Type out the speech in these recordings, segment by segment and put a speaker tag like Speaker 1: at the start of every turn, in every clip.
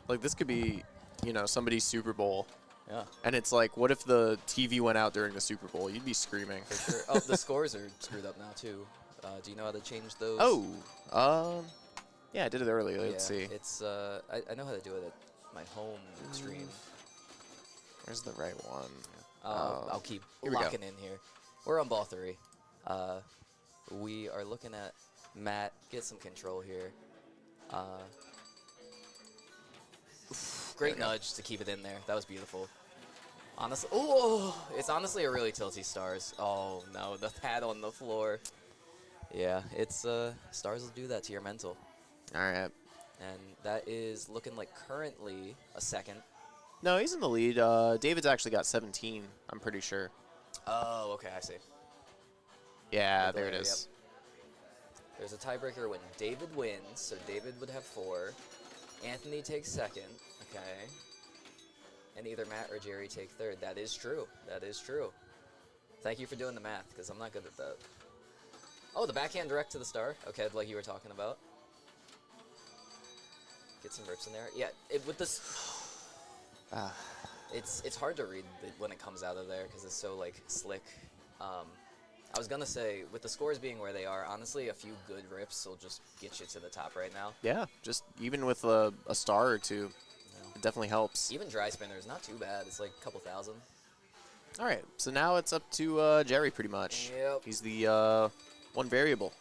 Speaker 1: Like, this could be, you know, somebody's Super Bowl.
Speaker 2: Yeah.
Speaker 1: And it's like, what if the TV went out during the Super Bowl? You'd be screaming.
Speaker 2: For sure. Oh, the scores are screwed up now, too. Do you know how to change those?
Speaker 1: Oh, yeah, I did it earlier.
Speaker 2: Yeah,
Speaker 1: Let's see.
Speaker 2: It's, I know how to do it at my home stream.
Speaker 1: Where's the right one?
Speaker 2: I'll keep
Speaker 1: Here we go.
Speaker 2: locking in here. We're on ball 3. We are looking at Matt get some control here. Great nudge to keep it in there. That was beautiful. Honestly, it's honestly a really tilty Stars. Oh no, the pad on the floor. Yeah, it's Stars will do that to your mental.
Speaker 1: All right.
Speaker 2: And that is looking like currently a second.
Speaker 1: No, he's in the lead. David's actually got 17, I'm pretty sure.
Speaker 2: Oh, okay, I see.
Speaker 1: Yeah, there it is.
Speaker 2: Yep. There's a tiebreaker when David wins, so David would have 4. Anthony takes second, okay. And either Matt or Jerry take third. That is true. That is true. Thank you for doing the math, because I'm not good at that. Oh, the backhand direct to the star. Okay, like you were talking about. Get some rips in there. Yeah, with this... It's hard to read when it comes out of there, because it's so, like, slick. I was going to say, with the scores being where they are, honestly, a few good rips will just get you to the top right now.
Speaker 1: Yeah, just even with a star or two, it definitely helps.
Speaker 2: Even dry spinner's not too bad. It's like a couple thousand.
Speaker 1: All right, so now it's up to Jerry pretty much.
Speaker 2: Yep.
Speaker 1: He's the one variable.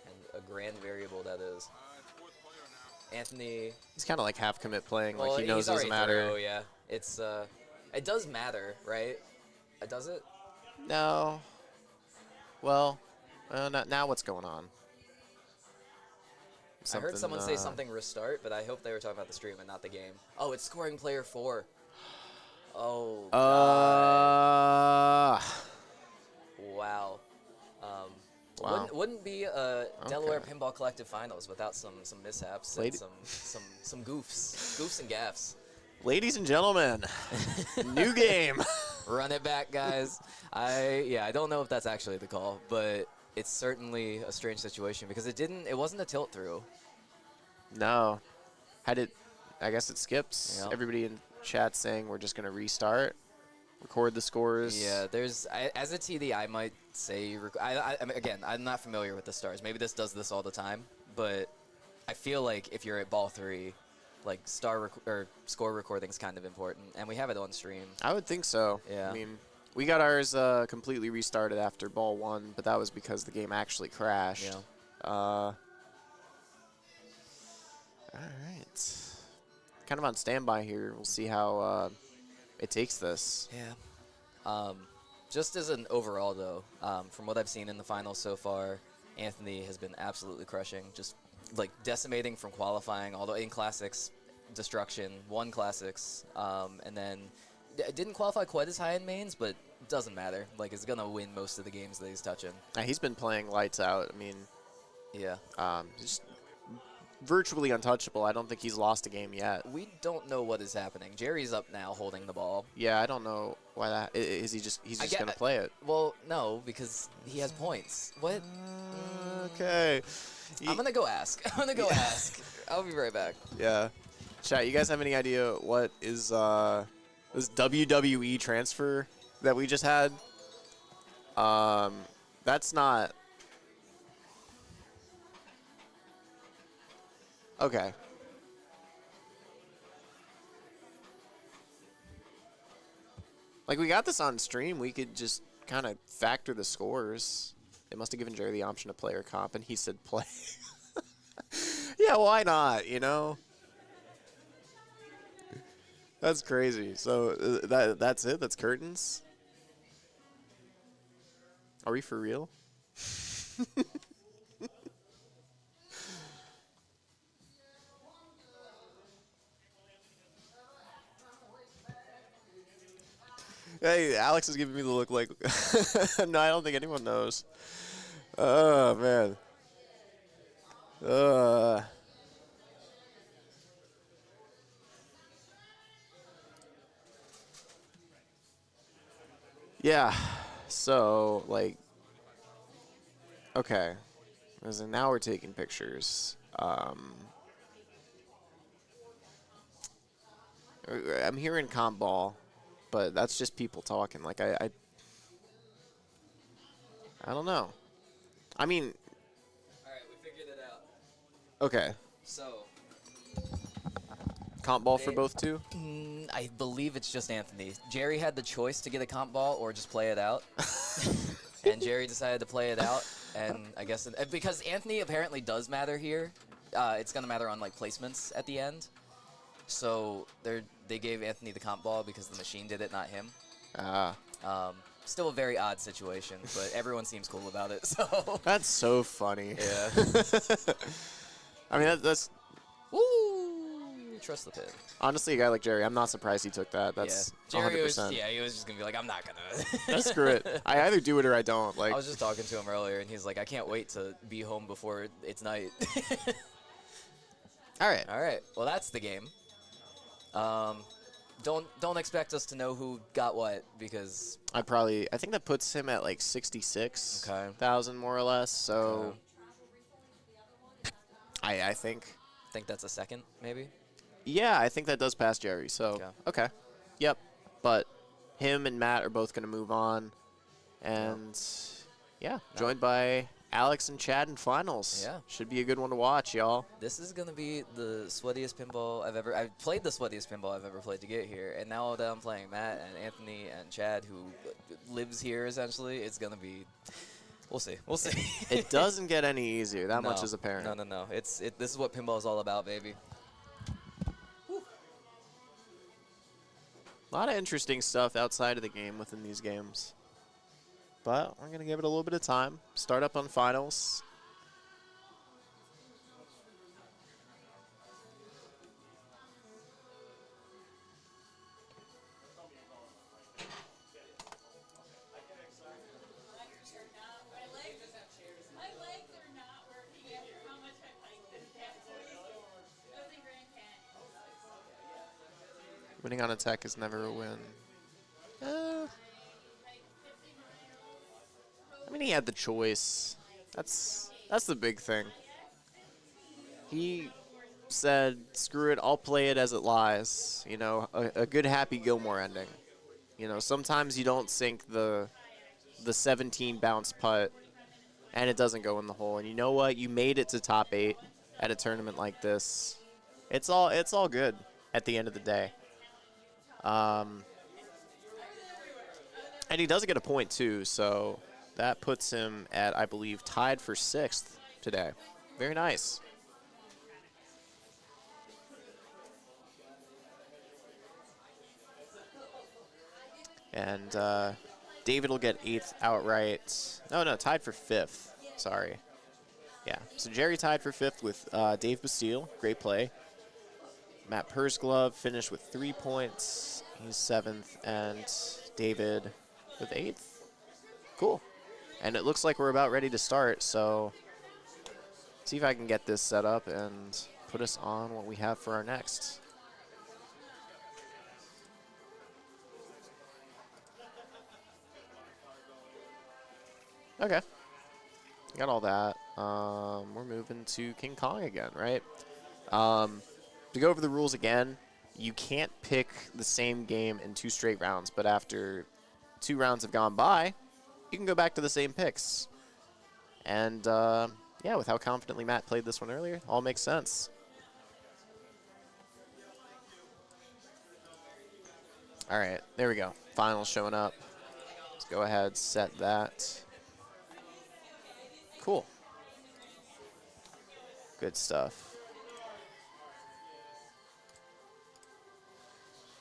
Speaker 2: And a grand variable, that is. Anthony.
Speaker 1: He's kind of like half commit playing,
Speaker 2: Well,
Speaker 1: like he knows it doesn't matter.
Speaker 2: Oh, yeah. It's, it does matter, right? Does it?
Speaker 1: No. Well, now what's going on?
Speaker 2: I heard someone say something restart, but I hope they were talking about the stream and not the game. Oh, it's scoring player 4. Oh, God. Wow.
Speaker 1: Wow.
Speaker 2: Wouldn't be a Delaware Pinball Collective Finals without some mishaps and some goofs and gaffes.
Speaker 1: Ladies and gentlemen, new game.
Speaker 2: Run it back, guys. I don't know if that's actually the call, but it's certainly a strange situation because it wasn't a tilt through.
Speaker 1: No. I guess it skips.
Speaker 2: Yep.
Speaker 1: Everybody in chat saying we're just going to restart, record the scores.
Speaker 2: Yeah, as a TD, I might say, again, I'm not familiar with the stars. Maybe this does this all the time, but I feel like if you're at ball 3, like score recording is kind of important, and we have it on stream.
Speaker 1: I would think so.
Speaker 2: Yeah.
Speaker 1: I mean, we got ours completely restarted after ball 1, but that was because the game actually crashed.
Speaker 2: Yeah.
Speaker 1: All right. Kind of on standby here. We'll see how it takes this.
Speaker 2: Yeah. Just as an overall, though, from what I've seen in the finals so far, Anthony has been absolutely crushing. Just like decimating from qualifying, although in classics, destruction, won classics, and then didn't qualify quite as high in mains, but doesn't matter. Like, is gonna win most of the games that he's touching.
Speaker 1: He's been playing lights out. I mean,
Speaker 2: yeah,
Speaker 1: just virtually untouchable. I don't think he's lost a game yet.
Speaker 2: We don't know what is happening. Jerry's up now holding the ball.
Speaker 1: Yeah, I don't know why that is. He's just gonna play it.
Speaker 2: Well, no, because he has points. What?
Speaker 1: Okay.
Speaker 2: I'm gonna go ask. I'm gonna go ask. I'll be right back.
Speaker 1: Yeah. Chat, you guys have any idea what is this WWE transfer that we just had? That's not. Okay. Like, we got this on stream. We could just kind of factor the scores. They must have given Jerry the option to play or comp, and he said play. Yeah, why not, you know? That's crazy. So that's it? That's curtains? Are we for real? Hey, Alex is giving me the look like, no, I don't think anyone knows. Oh, man. Yeah, so, like, okay. As in now we're taking pictures. I'm hearing comp ball, but that's just people talking. Like I don't know. I mean,
Speaker 2: All right, we figured it out.
Speaker 1: okay,
Speaker 2: So,
Speaker 1: comp ball for
Speaker 2: They-
Speaker 1: both two.
Speaker 2: I believe it's just Anthony. Jerry had the choice to get a comp ball or just play it out. And Jerry decided to play it out. And I guess because Anthony apparently does matter here, it's going to matter on like placements at the end. So they gave Anthony the comp ball because the machine did it, not him.
Speaker 1: Ah,
Speaker 2: Still a very odd situation, but everyone seems cool about it. So
Speaker 1: that's so funny.
Speaker 2: yeah.
Speaker 1: I mean, that's
Speaker 2: Woo! Trust the pin.
Speaker 1: honestly a guy like Jerry. I'm not surprised he took that. That's
Speaker 2: Yeah. Jerry
Speaker 1: 100%.
Speaker 2: he was just gonna be like, I'm not gonna.
Speaker 1: That's screw it. I either do it or I don't. Like,
Speaker 2: I was just talking to him earlier, and he's like, I can't wait to be home before it's night.
Speaker 1: all right.
Speaker 2: All right. Well, that's the game. Don't expect us to know who got what because
Speaker 1: I think that puts him at like 66,000 more or less. So I think.
Speaker 2: that's a second maybe.
Speaker 1: Yeah, I think that does pass Jerry. So, okay. Yep. But him and Matt are both going to move on. And, yeah, joined by Alex and Chad in finals.
Speaker 2: Yeah.
Speaker 1: Should be a good one to watch, y'all.
Speaker 2: This is gonna be the sweatiest pinball I've played the sweatiest pinball I've ever played to get here, and now that I'm playing Matt and Anthony and Chad, who lives here essentially, it's gonna be. We'll see. We'll see.
Speaker 1: It doesn't get any easier. That much
Speaker 2: No.
Speaker 1: is apparent.
Speaker 2: No. This is what pinball is all about, baby.
Speaker 1: A lot of interesting stuff outside of the game within these games. But we're going to give it a little bit of time. Start up on finals. Winning on attack is never a win. I mean, he had the choice. That's the big thing. He said, screw it, I'll play it as it lies. You know, a good Happy Gilmore ending. You know, sometimes you don't sink the 17 bounce putt and it doesn't go in the hole. And you know what? You made it to top 8 at a tournament like this. It's all good at the end of the day. And he does get a point too, so that puts him at, I believe, tied for 6th today. Very nice. And David will get 8th outright. No, tied for 5th. Sorry. Yeah, so Jerry tied for 5th with Dave Bastille. Great play. Matt Pursglove finished with 3 points. He's 7th, and David with 8th. Cool. And it looks like we're about ready to start, so see if I can get this set up and put us on what we have for our next. Okay. Got all that. We're moving to King Kong again, right? To go over the rules again, you can't pick the same game in 2 straight rounds, but after 2 rounds have gone by, you can go back to the same picks. And, yeah, with how confidently Matt played this one earlier, all makes sense. All right, there we go. Finals showing up. Let's go ahead, set that. Cool. Good stuff.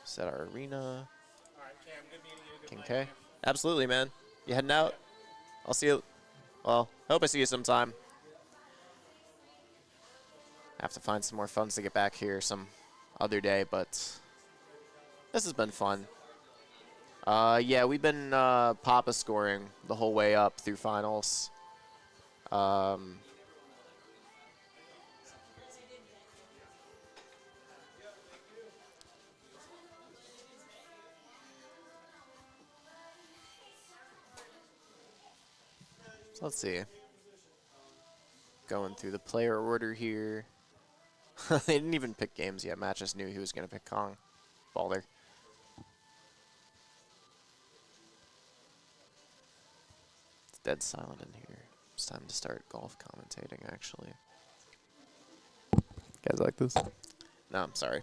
Speaker 1: Set our arena. King K. Absolutely, man. You heading out? I'll see you. Well, hope I see you sometime. Have to find some more funds to get back here some other day, but this has been fun. Yeah, we've been Papa scoring the whole way up through finals. So let's see. Going through the player order here. They didn't even pick games yet. Matt just knew he was going to pick Kong. Baller. It's dead silent in here. It's time to start golf commentating, actually. You guys like this? No, I'm sorry.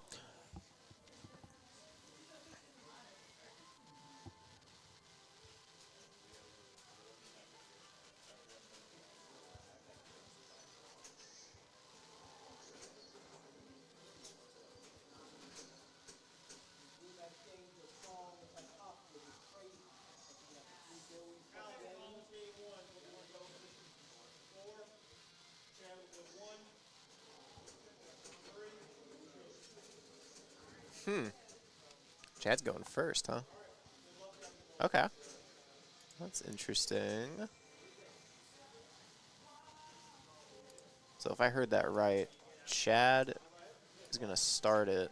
Speaker 1: Chad's going first, huh? Okay. That's interesting. So if I heard that right, Chad is going to start it.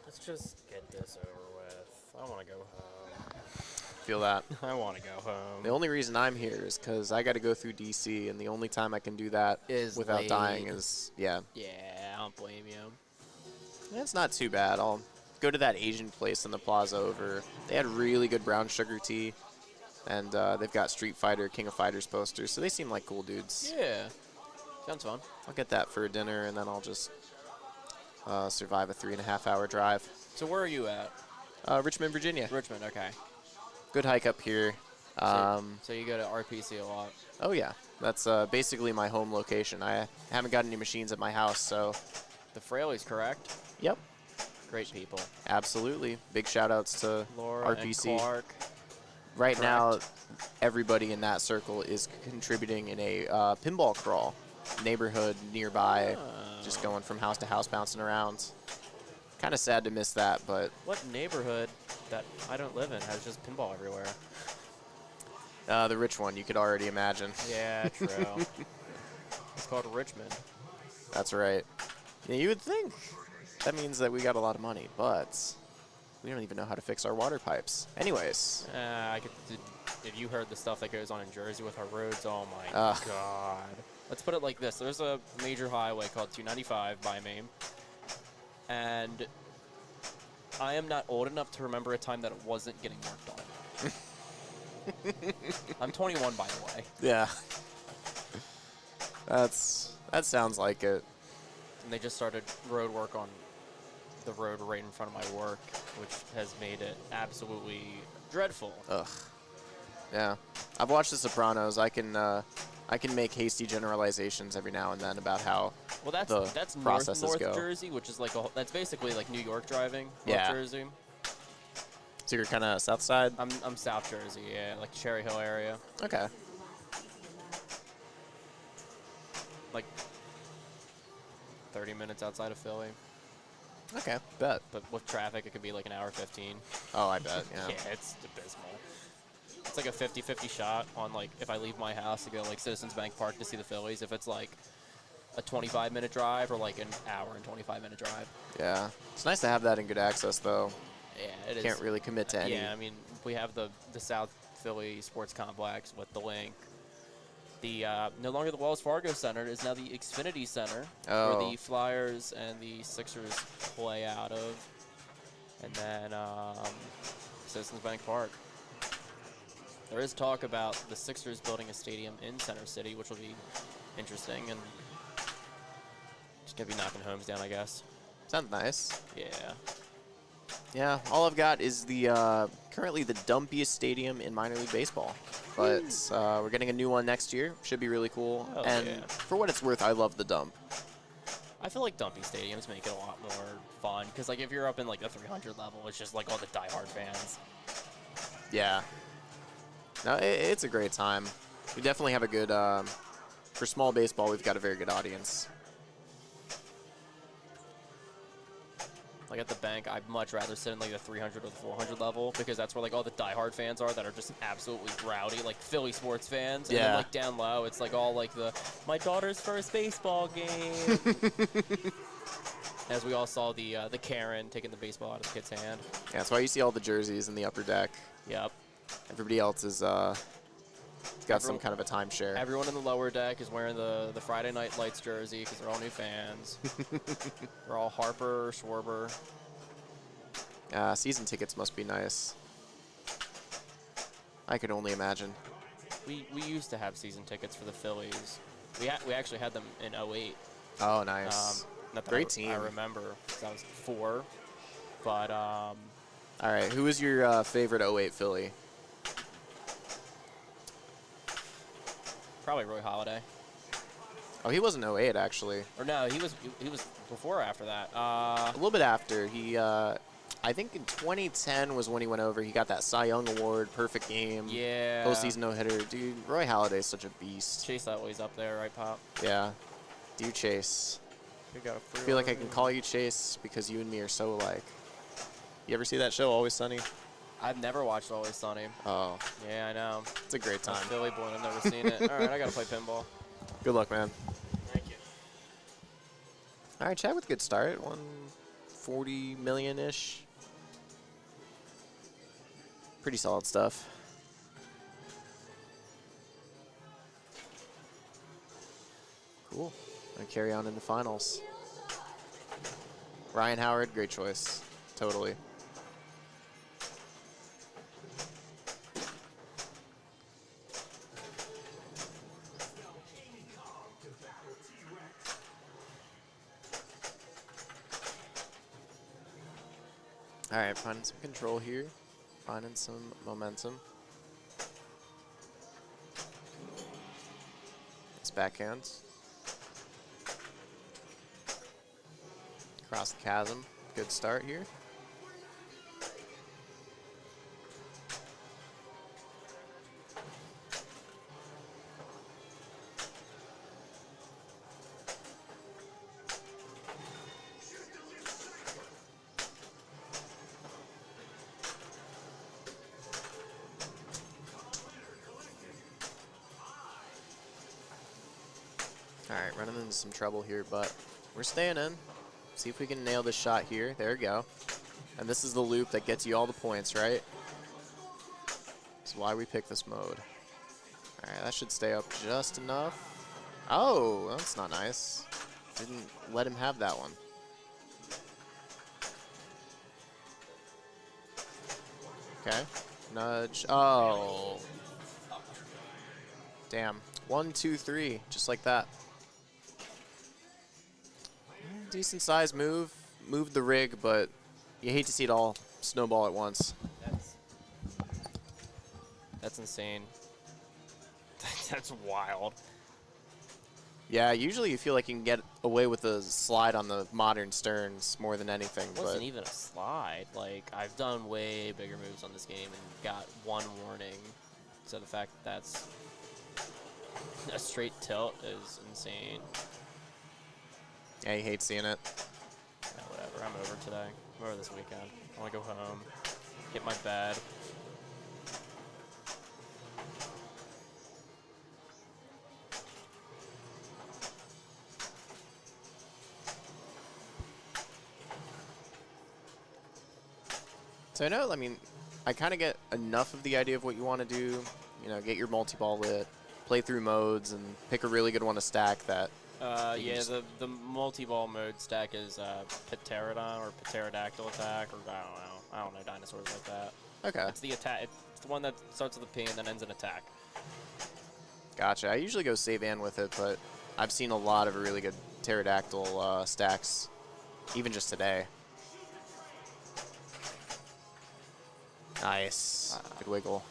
Speaker 3: Let's just get this over with. I want to go home.
Speaker 1: Feel that?
Speaker 3: I want to go home.
Speaker 1: The only reason I'm here is because I got to go through DC, and the only time I can do that
Speaker 2: Is
Speaker 1: without
Speaker 2: late.
Speaker 1: dying is, yeah.
Speaker 3: Yeah, I don't blame you.
Speaker 1: It's not too bad. I'll go to that Asian place in the plaza over. They had really good brown sugar tea, and they've got Street Fighter, King of Fighters posters, so they seem like cool dudes.
Speaker 3: Yeah, sounds fun.
Speaker 1: I'll get that for dinner, and then I'll just survive a 3.5-hour drive.
Speaker 3: So where are you at?
Speaker 1: Richmond, Virginia.
Speaker 3: Richmond, okay.
Speaker 1: Good hike up here.
Speaker 3: So you go to RPC a lot.
Speaker 1: Oh, yeah. That's basically my home location. I haven't got any machines at my house, so...
Speaker 3: The Fraley's correct.
Speaker 1: Yep.
Speaker 3: Great people.
Speaker 1: Absolutely. Big shout-outs to
Speaker 3: Laura
Speaker 1: RPC.
Speaker 3: and Clark.
Speaker 1: Right now,
Speaker 3: Correct.
Speaker 1: everybody in that circle is contributing in a pinball crawl. Neighborhood nearby, just going from house to house, bouncing around. Kind of sad to miss that, but...
Speaker 3: What neighborhood that I don't live in has just pinball everywhere?
Speaker 1: The rich one, you could already imagine.
Speaker 3: Yeah, true. It's called Richmond.
Speaker 1: That's right. Yeah, you would think that means that we got a lot of money, but we don't even know how to fix our water pipes. Anyways.
Speaker 3: If you heard the stuff that goes on in Jersey with our roads, oh my
Speaker 1: Ugh.
Speaker 3: God. Let's put it like this. There's a major highway called 295 by Maine, and I am not old enough to remember a time that it wasn't getting worked on. I'm 21, by the way.
Speaker 1: Yeah. That sounds like it.
Speaker 3: And they just started road work on the road right in front of my work, which has made it absolutely dreadful.
Speaker 1: Ugh. Yeah. I've watched The Sopranos. I can make hasty generalizations every now and then about how
Speaker 3: Well,
Speaker 1: the
Speaker 3: that's
Speaker 1: processes
Speaker 3: North
Speaker 1: go.
Speaker 3: Jersey, which is like that's basically like New York driving.
Speaker 1: Yeah.
Speaker 3: North Jersey.
Speaker 1: So you're kind of south side?
Speaker 3: I'm South Jersey, yeah, like Cherry Hill area.
Speaker 1: Okay.
Speaker 3: Like 30 minutes outside of Philly.
Speaker 1: Okay, bet.
Speaker 3: But with traffic, it could be like an hour 15.
Speaker 1: Oh, I bet, yeah.
Speaker 3: Yeah, it's abysmal. It's like a 50-50 shot on, like, if I leave my house to go, like, Citizens Bank Park to see the Phillies, if it's, like, a 25-minute drive or, like, an hour and 25-minute drive.
Speaker 1: Yeah. It's nice to have that in good access, though.
Speaker 3: Yeah, it is.
Speaker 1: Can't really commit to any.
Speaker 3: Yeah, I mean, we have the South Philly Sports Complex with the link. The no longer the Wells Fargo Center, it is now the Xfinity Center, where
Speaker 1: Oh.
Speaker 3: the Flyers and the Sixers play out of. And then Citizens Bank Park. There is talk about the Sixers building a stadium in Center City, which will be interesting, and just gonna be knocking homes down, I guess.
Speaker 1: Sounds nice.
Speaker 3: Yeah.
Speaker 1: Yeah, all I've got is the currently the dumpiest stadium in minor league baseball. But we're getting a new one next year. Should be really cool.
Speaker 3: Hell
Speaker 1: and
Speaker 3: yeah.
Speaker 1: for what it's worth, I love the dump.
Speaker 3: I feel like dumpy stadiums make it a lot more fun, because like if you're up in like the 300 level, it's just like all the diehard fans.
Speaker 1: Yeah. No, it's a great time. We definitely have a good, for small baseball, we've got a very good audience.
Speaker 3: Like at the bank, I'd much rather sit in like the 300 or the 400 level, because that's where like all the diehard fans are that are just absolutely rowdy, like Philly sports fans. And then
Speaker 1: Yeah.
Speaker 3: like down low, it's like all like my daughter's first baseball game. As we all saw the Karen taking the baseball out of the kid's hand.
Speaker 1: Yeah, that's why you see all the jerseys in the upper deck.
Speaker 3: Yep.
Speaker 1: Everybody else is It's got some kind of a timeshare.
Speaker 3: Everyone in the lower deck is wearing the Friday Night Lights jersey because they're all new fans. They're all Harper or Schwarber.
Speaker 1: Season tickets must be nice. I could only imagine.
Speaker 3: We used to have season tickets for the Phillies. We actually had them in 08.
Speaker 1: Oh, nice.
Speaker 3: Not that
Speaker 1: Great team.
Speaker 3: I remember, because I was 4. But,
Speaker 1: all right, who was your favorite 08 Philly?
Speaker 3: probably Roy Halladay.
Speaker 1: Oh, he wasn't 08, actually.
Speaker 3: Or no, he was before or after that.
Speaker 1: A little bit after. He, I think in 2010 was when he went over. He got that Cy Young Award, perfect game.
Speaker 3: Yeah.
Speaker 1: Postseason no-hitter. Dude, Roy Halladay's such a beast.
Speaker 3: Chase that ways up there, right, Pop?
Speaker 1: Yeah. Do Chase.
Speaker 3: We got a free
Speaker 1: I feel like I
Speaker 3: order.
Speaker 1: can call you Chase because you and me are so alike. You ever see that show, Always Sunny?
Speaker 3: I've never watched Always Sunny.
Speaker 1: Oh,
Speaker 3: Yeah, I know.
Speaker 1: it's a great
Speaker 3: I'm
Speaker 1: time.
Speaker 3: Philly born. I've never seen it. All right, I got to play pinball.
Speaker 1: Good luck, man.
Speaker 3: Thank you.
Speaker 1: All right, chat with a good start. 140 million-ish. Pretty solid stuff. Cool. Gonna carry on in the finals. Ryan Howard, great choice. Totally. All right, finding some control here. Finding some momentum. Nice backhand. Across the chasm. Good start here. All right, running into some trouble here, but we're staying in. See if we can nail this shot here. There we go. And this is the loop that gets you all the points, right? That's why we picked this mode. All right, that should stay up just enough. Oh, that's not nice. Didn't let him have that one. Okay, nudge. Oh. Damn. 1, 2, 3, just like that. Decent size move. Moved the rig, but you hate to see it all snowball at once.
Speaker 3: That's insane. That's wild.
Speaker 1: Yeah, usually you feel like you can get away with a slide on the modern Sterns more than anything.
Speaker 3: It wasn't
Speaker 1: but
Speaker 3: even a slide. Like, I've done way bigger moves on this game and got 1 warning. So the fact that that's a straight tilt is insane.
Speaker 1: Yeah, you hate seeing it.
Speaker 3: Yeah, whatever. I'm over today. I'm over this weekend. I want to go home, hit my bed.
Speaker 1: So I mean, I kind of get enough of the idea of what you want to do. You know, get your multi-ball lit, play through modes, and pick a really good one to stack that.
Speaker 3: Yeah, the multi-ball mode stack is Pterodon or Pterodactyl attack, or I don't know dinosaurs like that.
Speaker 1: Okay.
Speaker 3: It's the attack. It's the one that starts with a P and then ends in attack.
Speaker 1: Gotcha. I usually go save and with it, but I've seen a lot of really good pterodactyl stacks, even just today. Nice. Good wiggle.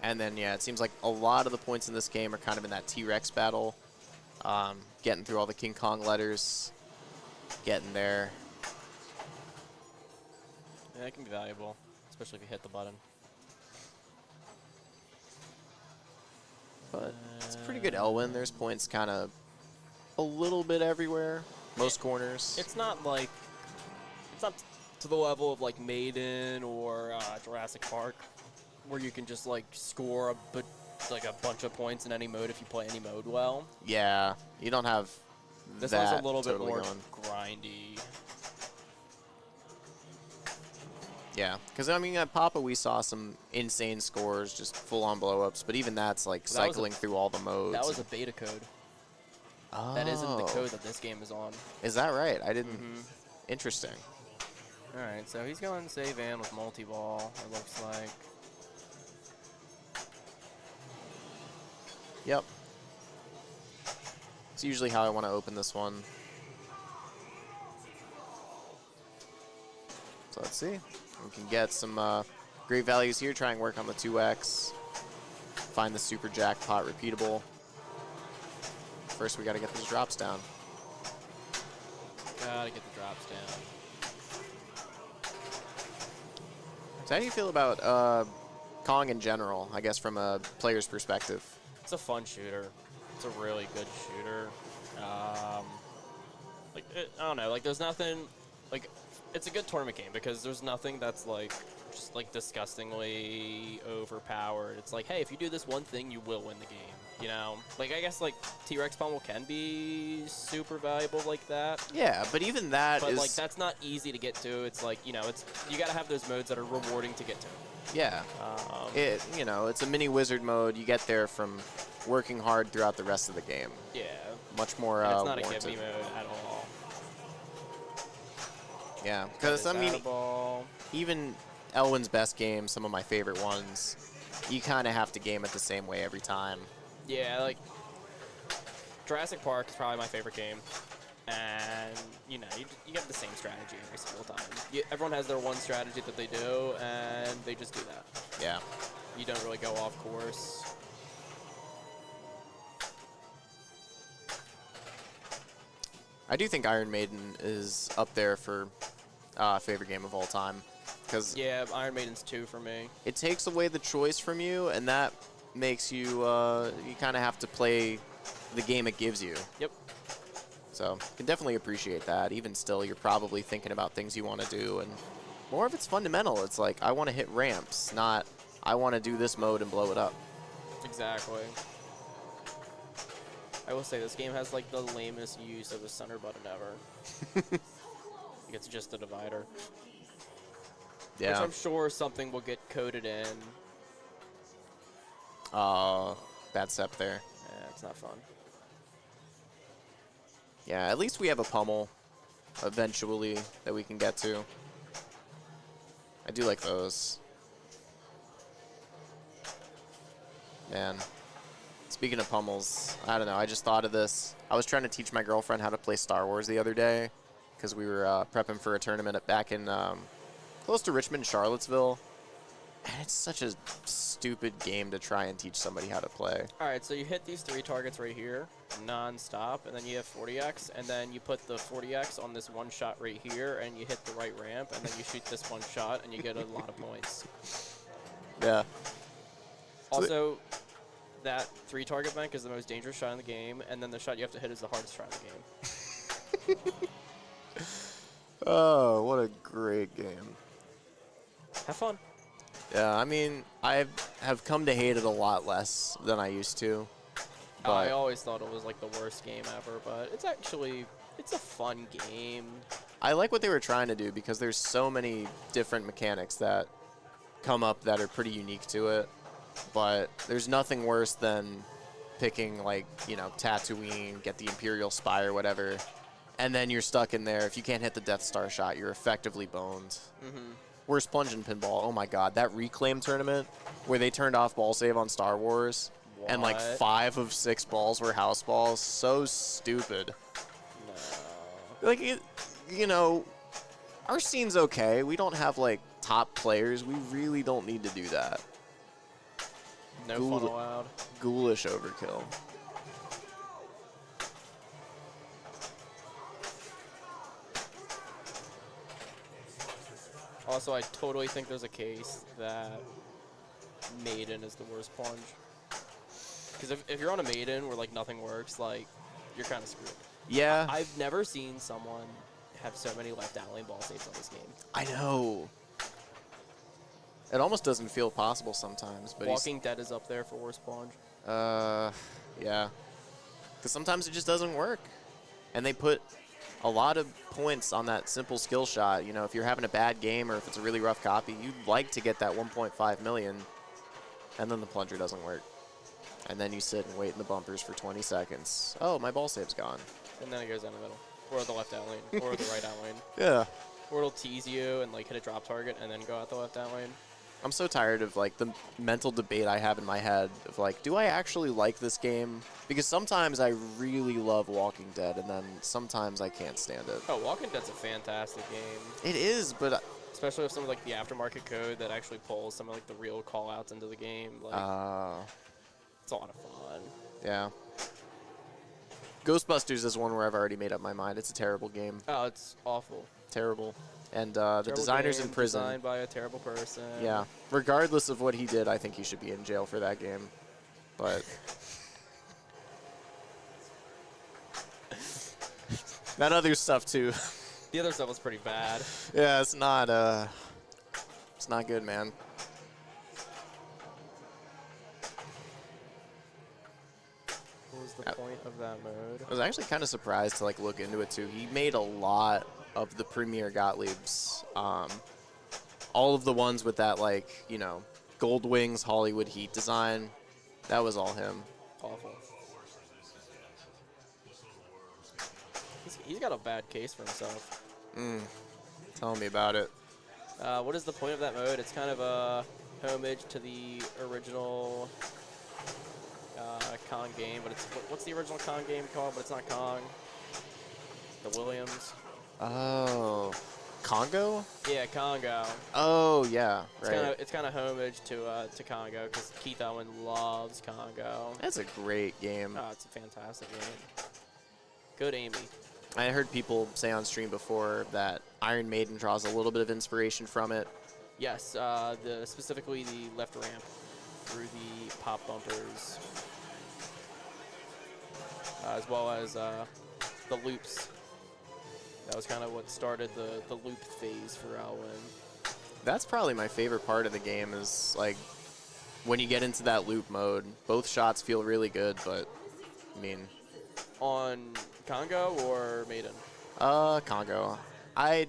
Speaker 1: And then, yeah, it seems like a lot of the points in this game are kind of in that T-Rex battle. Getting through all the King Kong letters. Getting there.
Speaker 3: Yeah, it can be valuable, especially if you hit the button.
Speaker 1: But it's a pretty good Elwyn. There's points kind of a little bit everywhere. Most corners.
Speaker 3: It's not like, it's not to the level of like Maiden or Jurassic Park, where you can just like score a bunch of points in any mode if you play any mode well.
Speaker 1: Yeah, you don't have
Speaker 3: This
Speaker 1: that
Speaker 3: one's a little
Speaker 1: totally
Speaker 3: bit more
Speaker 1: going.
Speaker 3: grindy.
Speaker 1: Yeah, because I mean at Papa we saw some insane scores, just full-on blow-ups, but even that's like
Speaker 3: That was a-
Speaker 1: cycling through all the modes.
Speaker 3: That was a beta code.
Speaker 1: Oh.
Speaker 3: That isn't the code that this game is on.
Speaker 1: Is that right? I didn't.
Speaker 3: Mm-hmm.
Speaker 1: Interesting.
Speaker 3: All right, so he's going save and with multi-ball, it looks like.
Speaker 1: Yep. It's usually how I want to open this one. So let's see. We can get some great values here. Try and work on the 2x. Find the super jackpot repeatable. First, we got to get these drops down.
Speaker 3: Gotta get the drops down.
Speaker 1: So how do you feel about Kong in general, I guess, from a player's perspective?
Speaker 3: It's a fun shooter. It's a really good shooter. I don't know. Like, there's nothing. Like, it's a good tournament game because there's nothing that's like just like disgustingly overpowered. It's like, hey, if you do this one thing, you will win the game. You know, like I guess like T-Rex Pummel can be super valuable like that.
Speaker 1: Yeah, but even that
Speaker 3: But
Speaker 1: is...
Speaker 3: like that's not easy to get to. It's like, you know, it's you gotta have those modes that are rewarding to get to.
Speaker 1: Yeah. You know, it's a mini wizard mode. You get there from working hard throughout the rest of the game.
Speaker 3: Yeah.
Speaker 1: Much more
Speaker 3: And it's not
Speaker 1: warranted.
Speaker 3: a give me mode at all.
Speaker 1: Yeah, because I mean,
Speaker 3: Ball.
Speaker 1: even Elwyn's best games, some of my favorite ones, you kind of have to game it the same way every time.
Speaker 3: Yeah, like Jurassic Park is probably my favorite game, and you know you get the same strategy every single time. Everyone has their one strategy that they do, and they just do that.
Speaker 1: Yeah.
Speaker 3: You don't really go off course.
Speaker 1: I do think Iron Maiden is up there for favorite game of all time, because
Speaker 3: Yeah, Iron Maiden's 2 for me.
Speaker 1: it takes away the choice from you, and that makes you you kind of have to play the game it gives you.
Speaker 3: Yep.
Speaker 1: So can definitely appreciate that. Even still, you're probably thinking about things you want to do, and more of it's fundamental. It's like, I want to hit ramps, not I want to do this mode and blow it up.
Speaker 3: Exactly. I will say this game has like the lamest use of a center button ever. It's just a divider. Which
Speaker 1: Yeah.
Speaker 3: I'm sure something will get coded in.
Speaker 1: Bad step there.
Speaker 3: Yeah, it's not fun.
Speaker 1: Yeah, at least we have a pummel eventually that we can get to. I do like those. Man. Speaking of pummels, I don't know, I just thought of this. I was trying to teach my girlfriend how to play Star Wars the other day because we were prepping for a tournament back in close to Richmond, Charlottesville. And it's such a stupid game to try and teach somebody how to play.
Speaker 3: All right, so you hit these 3 targets right here, non-stop, and then you have 40x, and then you put the 40x on this one shot right here, and you hit the right ramp, and then you shoot this one shot, and you get a lot of points.
Speaker 1: Yeah.
Speaker 3: Also, that 3 target bank is the most dangerous shot in the game, and then the shot you have to hit is the hardest shot in the game.
Speaker 1: Oh, what a great game.
Speaker 3: Have fun.
Speaker 1: Yeah, I mean, I have come to hate it a lot less than I used to. But
Speaker 3: I always thought it was like the worst game ever, but it's actually, it's a fun game.
Speaker 1: I like what they were trying to do because there's so many different mechanics that come up that are pretty unique to it. But there's nothing worse than picking, like, you know, Tatooine, get the Imperial Spire, whatever, and then you're stuck in there. If you can't hit the Death Star shot, you're effectively boned.
Speaker 3: Mm-hmm.
Speaker 1: Worst plunge in pinball. Oh my god, that Reclaim tournament where they turned off ball save on Star Wars and like
Speaker 3: What?
Speaker 1: 5 of 6 balls were house balls. So stupid.
Speaker 3: No.
Speaker 1: Like, you know, our scene's okay. We don't have like top players. We really don't need to do that.
Speaker 3: No
Speaker 1: Ghoul-
Speaker 3: fun allowed.
Speaker 1: Ghoulish overkill.
Speaker 3: Also, I totally think there's a case that Maiden is the worst plunge. Because if you're on a Maiden where like nothing works, like you're kind of screwed.
Speaker 1: Yeah,
Speaker 3: I've never seen someone have so many left alley ball saves on this game.
Speaker 1: I know. It almost doesn't feel possible sometimes, but
Speaker 3: Walking Dead is up there for worst plunge.
Speaker 1: yeah. Because sometimes it just doesn't work. And they put a lot of points on that simple skill shot. You know, if you're having a bad game or if it's a really rough copy, you'd like to get that 1.5 million, and then the plunger doesn't work. And then you sit and wait in the bumpers for 20 seconds. Oh, my ball save's gone.
Speaker 3: And then it goes down the middle. Or the left out lane. Or the right out lane.
Speaker 1: Yeah.
Speaker 3: Or it'll tease you and like hit a drop target and then go out the left out lane.
Speaker 1: I'm so tired of like the mental debate I have in my head of like, do I actually like this game? Because sometimes I really love Walking Dead, and then sometimes I can't stand it.
Speaker 3: Oh, Walking Dead's a fantastic game.
Speaker 1: It is, but
Speaker 3: Especially with some of like the aftermarket code that actually pulls some of like the real call-outs into the game. Like, it's a lot of fun.
Speaker 1: Yeah. Ghostbusters is one where I've already made up my mind. It's a terrible game.
Speaker 3: Oh, it's awful.
Speaker 1: Terrible. And the
Speaker 3: Terrible
Speaker 1: designer's
Speaker 3: game
Speaker 1: in prison.
Speaker 3: Designed by a terrible person.
Speaker 1: Yeah. Regardless of what he did, I think he should be in jail for that game. But that other stuff too.
Speaker 3: The other stuff was pretty bad.
Speaker 1: Yeah, it's not good, man.
Speaker 3: What was the point of that mode?
Speaker 1: I was actually kind of surprised to like look into it too. He made a lot of the Premier Gottliebs. All of the ones with that like, you know, Gold Wings Hollywood Heat design. That was all him.
Speaker 3: Awful. He's got a bad case for himself.
Speaker 1: Tell me about it.
Speaker 3: What is the point of that mode? It's kind of a homage to the original Kong game, but it's what's the original Kong game called? But it's not Kong. The Williams.
Speaker 1: Oh, Congo?
Speaker 3: Yeah, Congo.
Speaker 1: Oh yeah, right.
Speaker 3: It's kind of homage to Congo because Keith Owen loves Congo.
Speaker 1: That's a great game.
Speaker 3: Oh, it's a fantastic game. Good Amy.
Speaker 1: I heard people say on stream before that Iron Maiden draws a little bit of inspiration from it.
Speaker 3: Yes, specifically the left ramp through the pop bumpers, as well as the loops. That was kind of what started the loop phase for Alwyn.
Speaker 1: That's probably my favorite part of the game is like when you get into that loop mode. Both shots feel really good, but I mean,
Speaker 3: On Congo or Maiden?
Speaker 1: Congo. I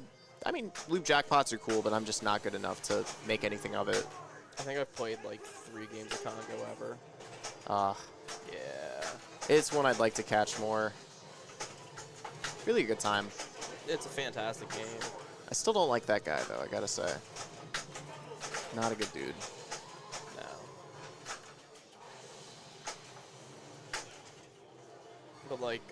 Speaker 1: mean, loop jackpots are cool, but I'm just not good enough to make anything of it.
Speaker 3: I think I've played like 3 games of Congo ever. Yeah.
Speaker 1: It's one I'd like to catch more. Really good time.
Speaker 3: It's a fantastic game.
Speaker 1: I still don't like that guy, though, I gotta say. Not a good dude.
Speaker 3: No. But like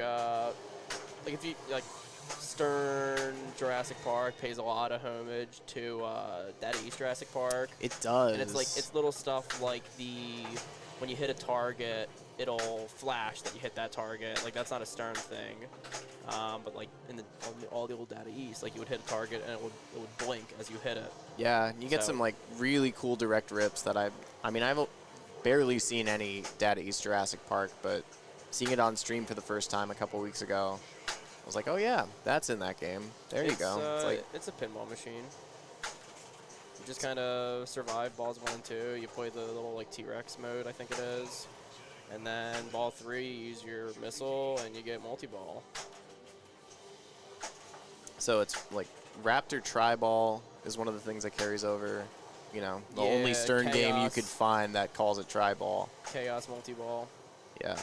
Speaker 3: if you like Stern Jurassic Park pays a lot of homage to Daddy East Jurassic Park.
Speaker 1: It does.
Speaker 3: And it's like it's little stuff like when you hit a target, it'll flash that you hit that target. Like that's not a Stern thing. But like in all the old Data East, like you would hit a target and it would blink as you hit it.
Speaker 1: Yeah, you get some like really cool direct rips that I mean I've barely seen any Data East Jurassic Park, but seeing it on stream for the first time a couple weeks ago, I was like, oh yeah, that's in that game. There you go.
Speaker 3: It's a pinball machine. You just kind of survive balls 1 and 2. You play the little like T-Rex mode, I think it is, and then ball 3, you use your missile and you get multi-ball.
Speaker 1: So it's like Raptor Tri-Ball is one of the things that carries over. You know, the only Stern game you could find that calls it Tri-Ball.
Speaker 3: Chaos multi-ball.
Speaker 1: Yeah.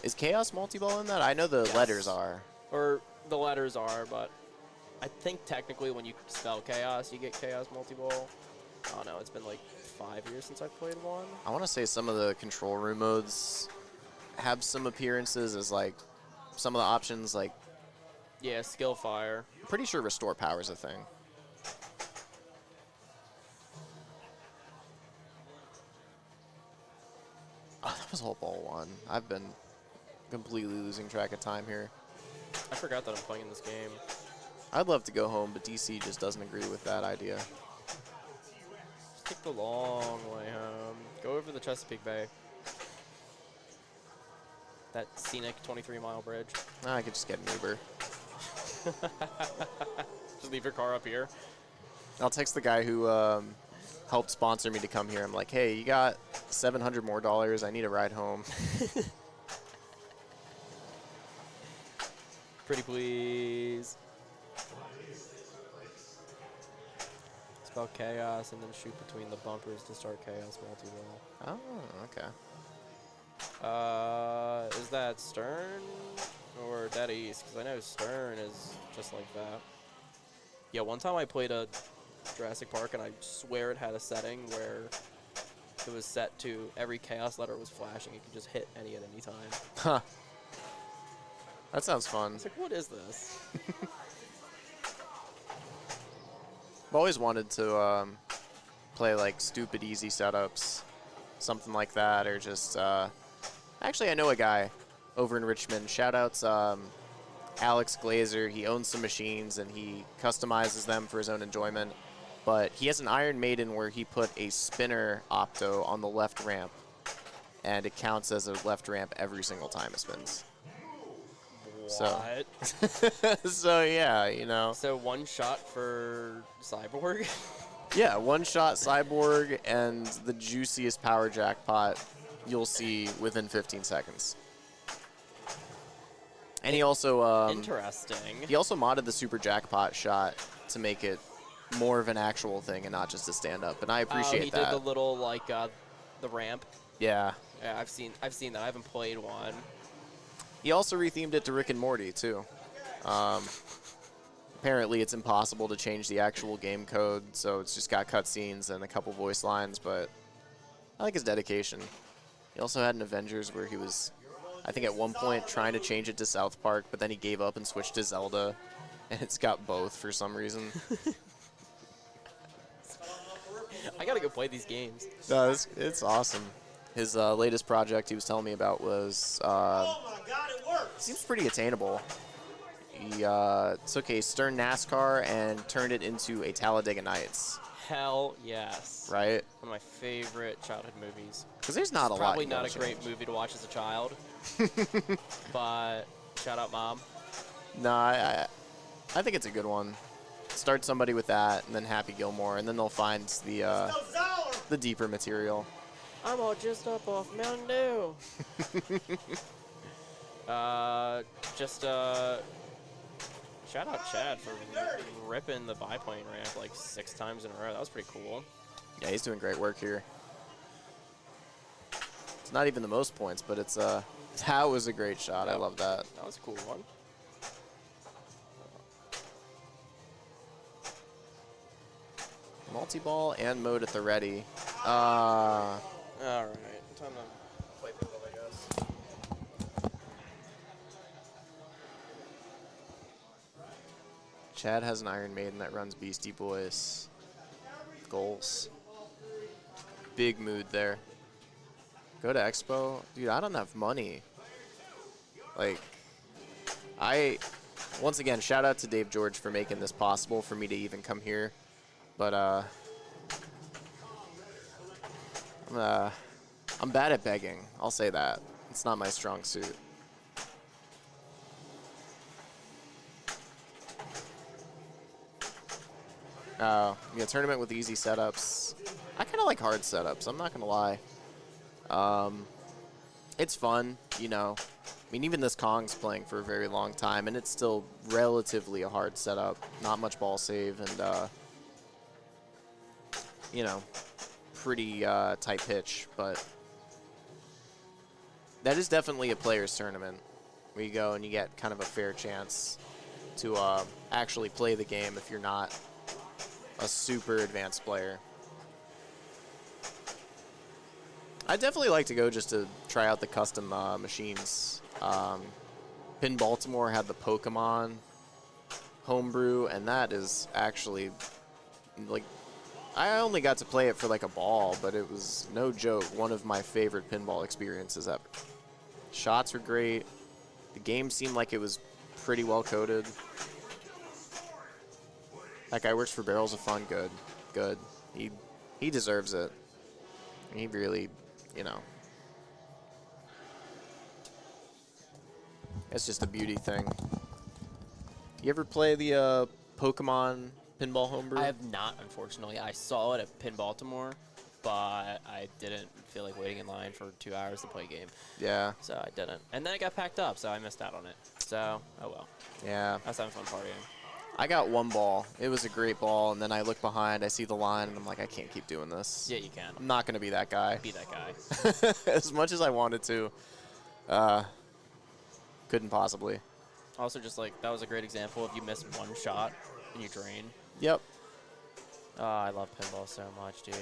Speaker 1: Is Chaos multi-ball in that? I know the letters are.
Speaker 3: Or the letters are, but I think technically when you spell Chaos, you get Chaos multi-ball. I don't know. It's been like 5 years since I've played one.
Speaker 1: I want to say some of the control room modes have some appearances as like some of the options like.
Speaker 3: Yeah, skill fire.
Speaker 1: I'm pretty sure restore power is a thing. Oh, that was all ball 1. I've been completely losing track of time here.
Speaker 3: I forgot that I'm playing this game.
Speaker 1: I'd love to go home, but DC just doesn't agree with that idea.
Speaker 3: Just take the long way home. Go over the Chesapeake Bay. That scenic 23-mile bridge.
Speaker 1: I could just get an Uber.
Speaker 3: Just leave your car up here.
Speaker 1: I'll text the guy who helped sponsor me to come here. I'm like, hey, you got $700 more. I need a ride home.
Speaker 3: Pretty please. Spell chaos and then shoot between the bumpers to start chaos multi-ball.
Speaker 1: Oh, okay.
Speaker 3: Is that Stern or Dead East? Because I know Stern is just like that. Yeah, one time I played a Jurassic Park and I swear it had a setting where it was set to every chaos letter was flashing. You could just hit any at any time.
Speaker 1: Huh. That sounds fun.
Speaker 3: It's like, what is this?
Speaker 1: I've always wanted to play like stupid easy setups, something like that, or just actually I know a guy over in Richmond. Shoutouts Alex Glazer. He owns some machines and he customizes them for his own enjoyment. But he has an Iron Maiden where he put a spinner opto on the left ramp, and it counts as a left ramp every single time it spins.
Speaker 3: What?
Speaker 1: So yeah, you know.
Speaker 3: So one shot for Cyborg?
Speaker 1: Yeah, one shot Cyborg and the juiciest power jackpot you'll see within 15 seconds. And he also
Speaker 3: Interesting.
Speaker 1: he also modded the super jackpot shot to make it more of an actual thing and not just a stand up, and I appreciate that.
Speaker 3: He did the little like the ramp.
Speaker 1: Yeah.
Speaker 3: Yeah, I've seen that. I haven't played one.
Speaker 1: He also rethemed it to Rick and Morty too. Apparently it's impossible to change the actual game code, so it's just got cutscenes and a couple voice lines, but I like his dedication. He also had an Avengers where he was, I think at one point, trying to change it to South Park, but then he gave up and switched to Zelda, and it's got both for some reason.
Speaker 3: I gotta go play these games.
Speaker 1: No, it's awesome. His latest project he was telling me about was, seems pretty attainable. He took a Stern NASCAR and turned it into a Talladega Nights.
Speaker 3: Hell yes.
Speaker 1: Right?
Speaker 3: One of my favorite childhood movies.
Speaker 1: Because there's not a lot.
Speaker 3: Probably not a great movie to watch as a child. But shout out, Mom.
Speaker 1: No, I think it's a good one. Start somebody with that, and then Happy Gilmore, and then they'll find the deeper material.
Speaker 3: I'm all just up off Mountain Dew. Shout out Chad for ripping the biplane ramp like 6 times in a row. That was pretty cool.
Speaker 1: Yeah, he's doing great work here. It's not even the most points, but it's that was a great shot. I love that.
Speaker 3: That was a cool one.
Speaker 1: Multi-ball and mode at the ready.
Speaker 3: All right, time to play Pinball, I guess.
Speaker 1: Chad has an Iron Maiden that runs Beastie Boys. Goals. Big mood there. Go to Expo. Dude, I don't have money. Like, once again, shout out to Dave George for making this possible for me to even come here. But, I'm bad at begging. I'll say that. It's not my strong suit. Yeah, tournament with easy setups. I kind of like hard setups. I'm not going to lie. It's fun, you know. I mean, even this Kong's playing for a very long time, and it's still relatively a hard setup. Not much ball save, and, you know, pretty tight pitch. But that is definitely a player's tournament where you go and you get kind of a fair chance to actually play the game if you're not a super advanced player. I'd definitely like to go just to try out the custom machines. Pin Baltimore had the Pokemon homebrew, and that is actually, like, I only got to play it for like a ball, but it was no joke one of my favorite pinball experiences ever. Shots were great. The game seemed like it was pretty well coded. That guy works for Barrels of Fun. Good, good. He deserves it. He really, you know. It's just a beauty thing. You ever play the Pokemon pinball homebrew?
Speaker 3: I have not, unfortunately. I saw it at Pin Baltimore, but I didn't feel like waiting in line for 2 hours to play a game,
Speaker 1: Yeah.
Speaker 3: so I didn't. And then it got packed up, so I missed out on it. So, oh well.
Speaker 1: Yeah.
Speaker 3: I was having fun partying.
Speaker 1: I got one ball. It was a great ball, and then I look behind, I see the line, and I'm like, I can't keep doing this.
Speaker 3: Yeah, you can.
Speaker 1: I'm not going to be that guy.
Speaker 3: Be that guy.
Speaker 1: As much as I wanted to, couldn't possibly.
Speaker 3: Also, just like, that was a great example of you miss one shot and you drain.
Speaker 1: Yep.
Speaker 3: Oh, I love pinball so much, dude.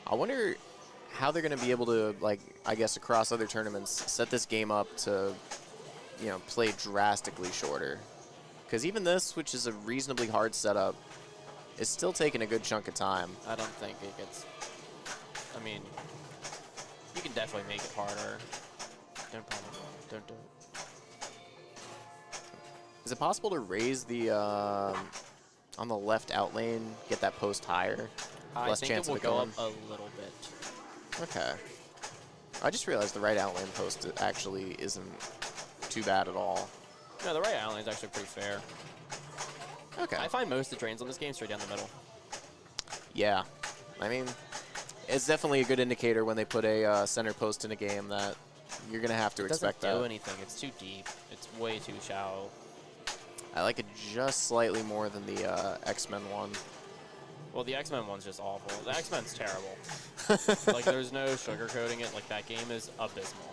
Speaker 1: I wonder how they're going to be able to, like, I guess across other tournaments, set this game up to, you know, play drastically shorter. Because even this, which is a reasonably hard setup, is still taking a good chunk of time.
Speaker 3: I don't think it gets... I mean, you can definitely make it harder. Don't do it.
Speaker 1: Is it possible to raise the, on the left out lane, get that post higher?
Speaker 3: I
Speaker 1: Less
Speaker 3: think
Speaker 1: chance
Speaker 3: it will
Speaker 1: of it
Speaker 3: go
Speaker 1: going?
Speaker 3: up a little bit.
Speaker 1: Okay. I just realized the right out lane post actually isn't too bad at all.
Speaker 3: No, the right out lane is actually pretty fair.
Speaker 1: Okay.
Speaker 3: I find most of the drains on this game straight down the middle.
Speaker 1: Yeah. I mean, it's definitely a good indicator when they put a center post in a game that you're going to have to expect
Speaker 3: It doesn't do
Speaker 1: that.
Speaker 3: anything. It's too deep. It's way too shallow.
Speaker 1: I like it just slightly more than the X-Men one.
Speaker 3: Well, the X-Men one's just awful. The X-Men's terrible. Like, there's no sugarcoating it. Like, that game is abysmal.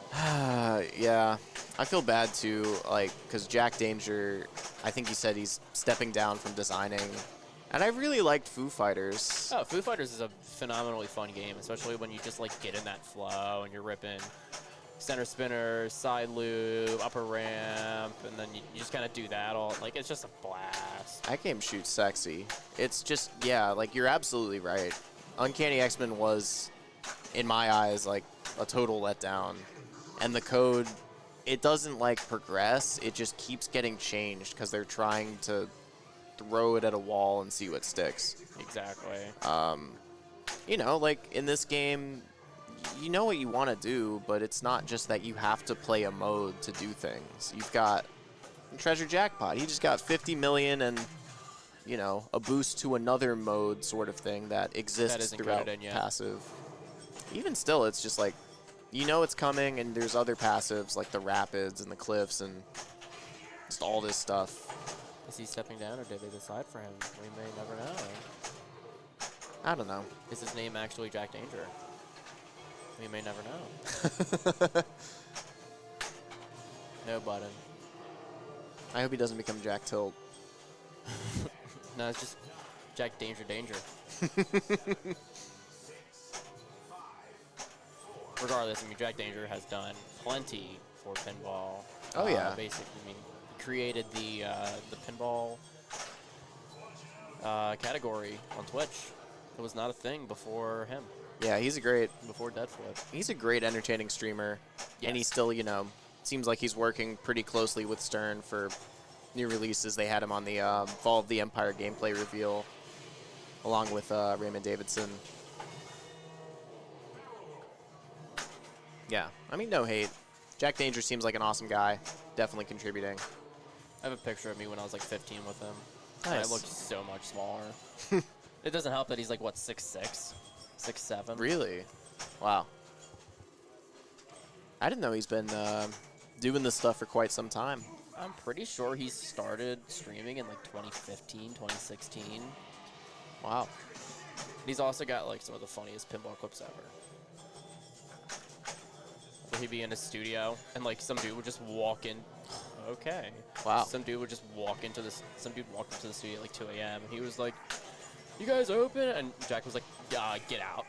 Speaker 1: Yeah. I feel bad, too, like, because Jack Danger, I think he said he's stepping down from designing. And I really liked Foo Fighters.
Speaker 3: Oh, Foo Fighters is a phenomenally fun game, especially when you just, like, get in that flow and you're ripping center spinner, side loop, upper ramp, and then you just kind of do that all. Like, it's just a blast.
Speaker 1: That game shoots sexy. It's just, yeah, like, you're absolutely right. Uncanny X-Men was, in my eyes, like, a total letdown. And the code, it doesn't, like, progress. It just keeps getting changed because they're trying to throw it at a wall and see what sticks.
Speaker 3: Exactly.
Speaker 1: You know, like, in this game, you know what you want to do, but it's not just that you have to play a mode to do things. You've got Treasure Jackpot. He just got 50 million and, you know, a boost to another mode sort of thing that exists
Speaker 3: isn't
Speaker 1: throughout
Speaker 3: coded in yet.
Speaker 1: passive. Even still, it's just like, you know it's coming, and there's other passives like the rapids and the cliffs and just all this stuff.
Speaker 3: Is he stepping down, or did they decide for him? We may never know.
Speaker 1: I don't know.
Speaker 3: Is his name actually Jack Danger? We may never know. No button.
Speaker 1: I hope he doesn't become Jack Tilt.
Speaker 3: No, it's just Jack Danger Danger. Regardless, I mean, Jack Danger has done plenty for pinball.
Speaker 1: Oh, yeah.
Speaker 3: Basically, I mean, created the pinball category on Twitch. It was not a thing before him,
Speaker 1: Yeah, he's a great entertaining streamer. And he
Speaker 3: Yes.
Speaker 1: still, you know, seems like he's working pretty closely with Stern for new releases. They had him on the Fall of the Empire gameplay reveal along with Raymond Davidson. Yeah, I mean, no hate. Jack Danger seems like an awesome guy. Definitely contributing.
Speaker 3: I have a picture of me when I was like 15 with him. And
Speaker 1: Nice.
Speaker 3: I looked so much smaller. It doesn't help that he's like, what, 6'6", 6'7"?
Speaker 1: Really? Wow. I didn't know he's been doing this stuff for quite some time.
Speaker 3: I'm pretty sure he started streaming in like 2015, 2016.
Speaker 1: Wow.
Speaker 3: He's also got like some of the funniest pinball clips ever. Where he'd be in his studio and like some dude would just walk in. Okay.
Speaker 1: Wow.
Speaker 3: Some dude would just walk into this. Some dude walked into the studio at like 2 a.m. and he was like, "You guys open?" And Jack was like, "Get out."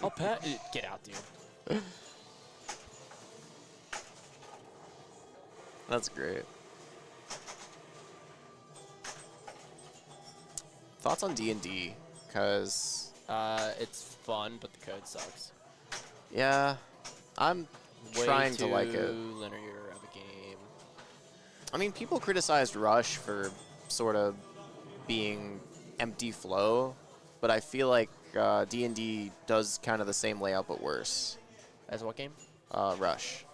Speaker 3: I'll pat. Get out, dude.
Speaker 1: That's great. Thoughts on D&D? Because,
Speaker 3: It's fun, but the code sucks.
Speaker 1: yeah, I'm
Speaker 3: Way
Speaker 1: trying to like
Speaker 3: too
Speaker 1: it.
Speaker 3: linear of a game.
Speaker 1: I mean, people criticized Rush for sort of being empty flow, but I feel like D&D does kind of the same layout but worse.
Speaker 3: As what game?
Speaker 1: Rush.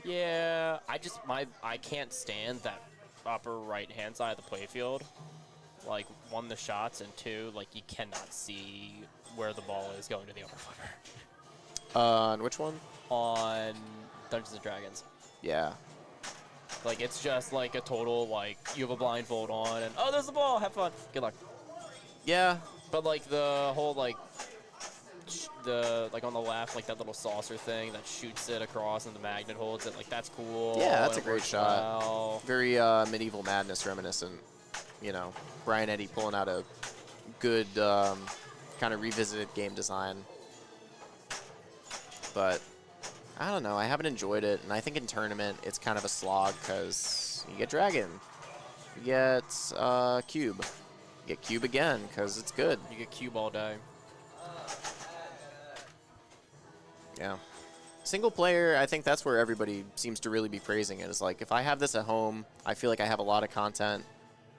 Speaker 3: Yeah, I can't stand that upper right hand side of the playfield. Like, one, the shots, and two, like, you cannot see where the ball is going to the overflipper.
Speaker 1: On which one?
Speaker 3: On Dungeons and Dragons.
Speaker 1: Yeah.
Speaker 3: Like, it's just like a total, like, you have a blindfold on, and, oh, there's the ball, have fun, good luck.
Speaker 1: Yeah.
Speaker 3: But, like, the whole, like, like, on the left, like, that little saucer thing that shoots it across and the magnet holds it, like, that's cool.
Speaker 1: Yeah, that's a
Speaker 3: It
Speaker 1: great
Speaker 3: works
Speaker 1: shot.
Speaker 3: well.
Speaker 1: Very Medieval Madness reminiscent. You know, Brian Eddy pulling out a good kind of revisited game design. But I don't know. I haven't enjoyed it, and I think in tournament it's kind of a slog because you get Dragon, you get Cube, you get Cube again because it's good.
Speaker 3: You get cube all day.
Speaker 1: Yeah. Single player, I think that's where everybody seems to really be praising it. Is like, if I have this at home, I feel like I have a lot of content,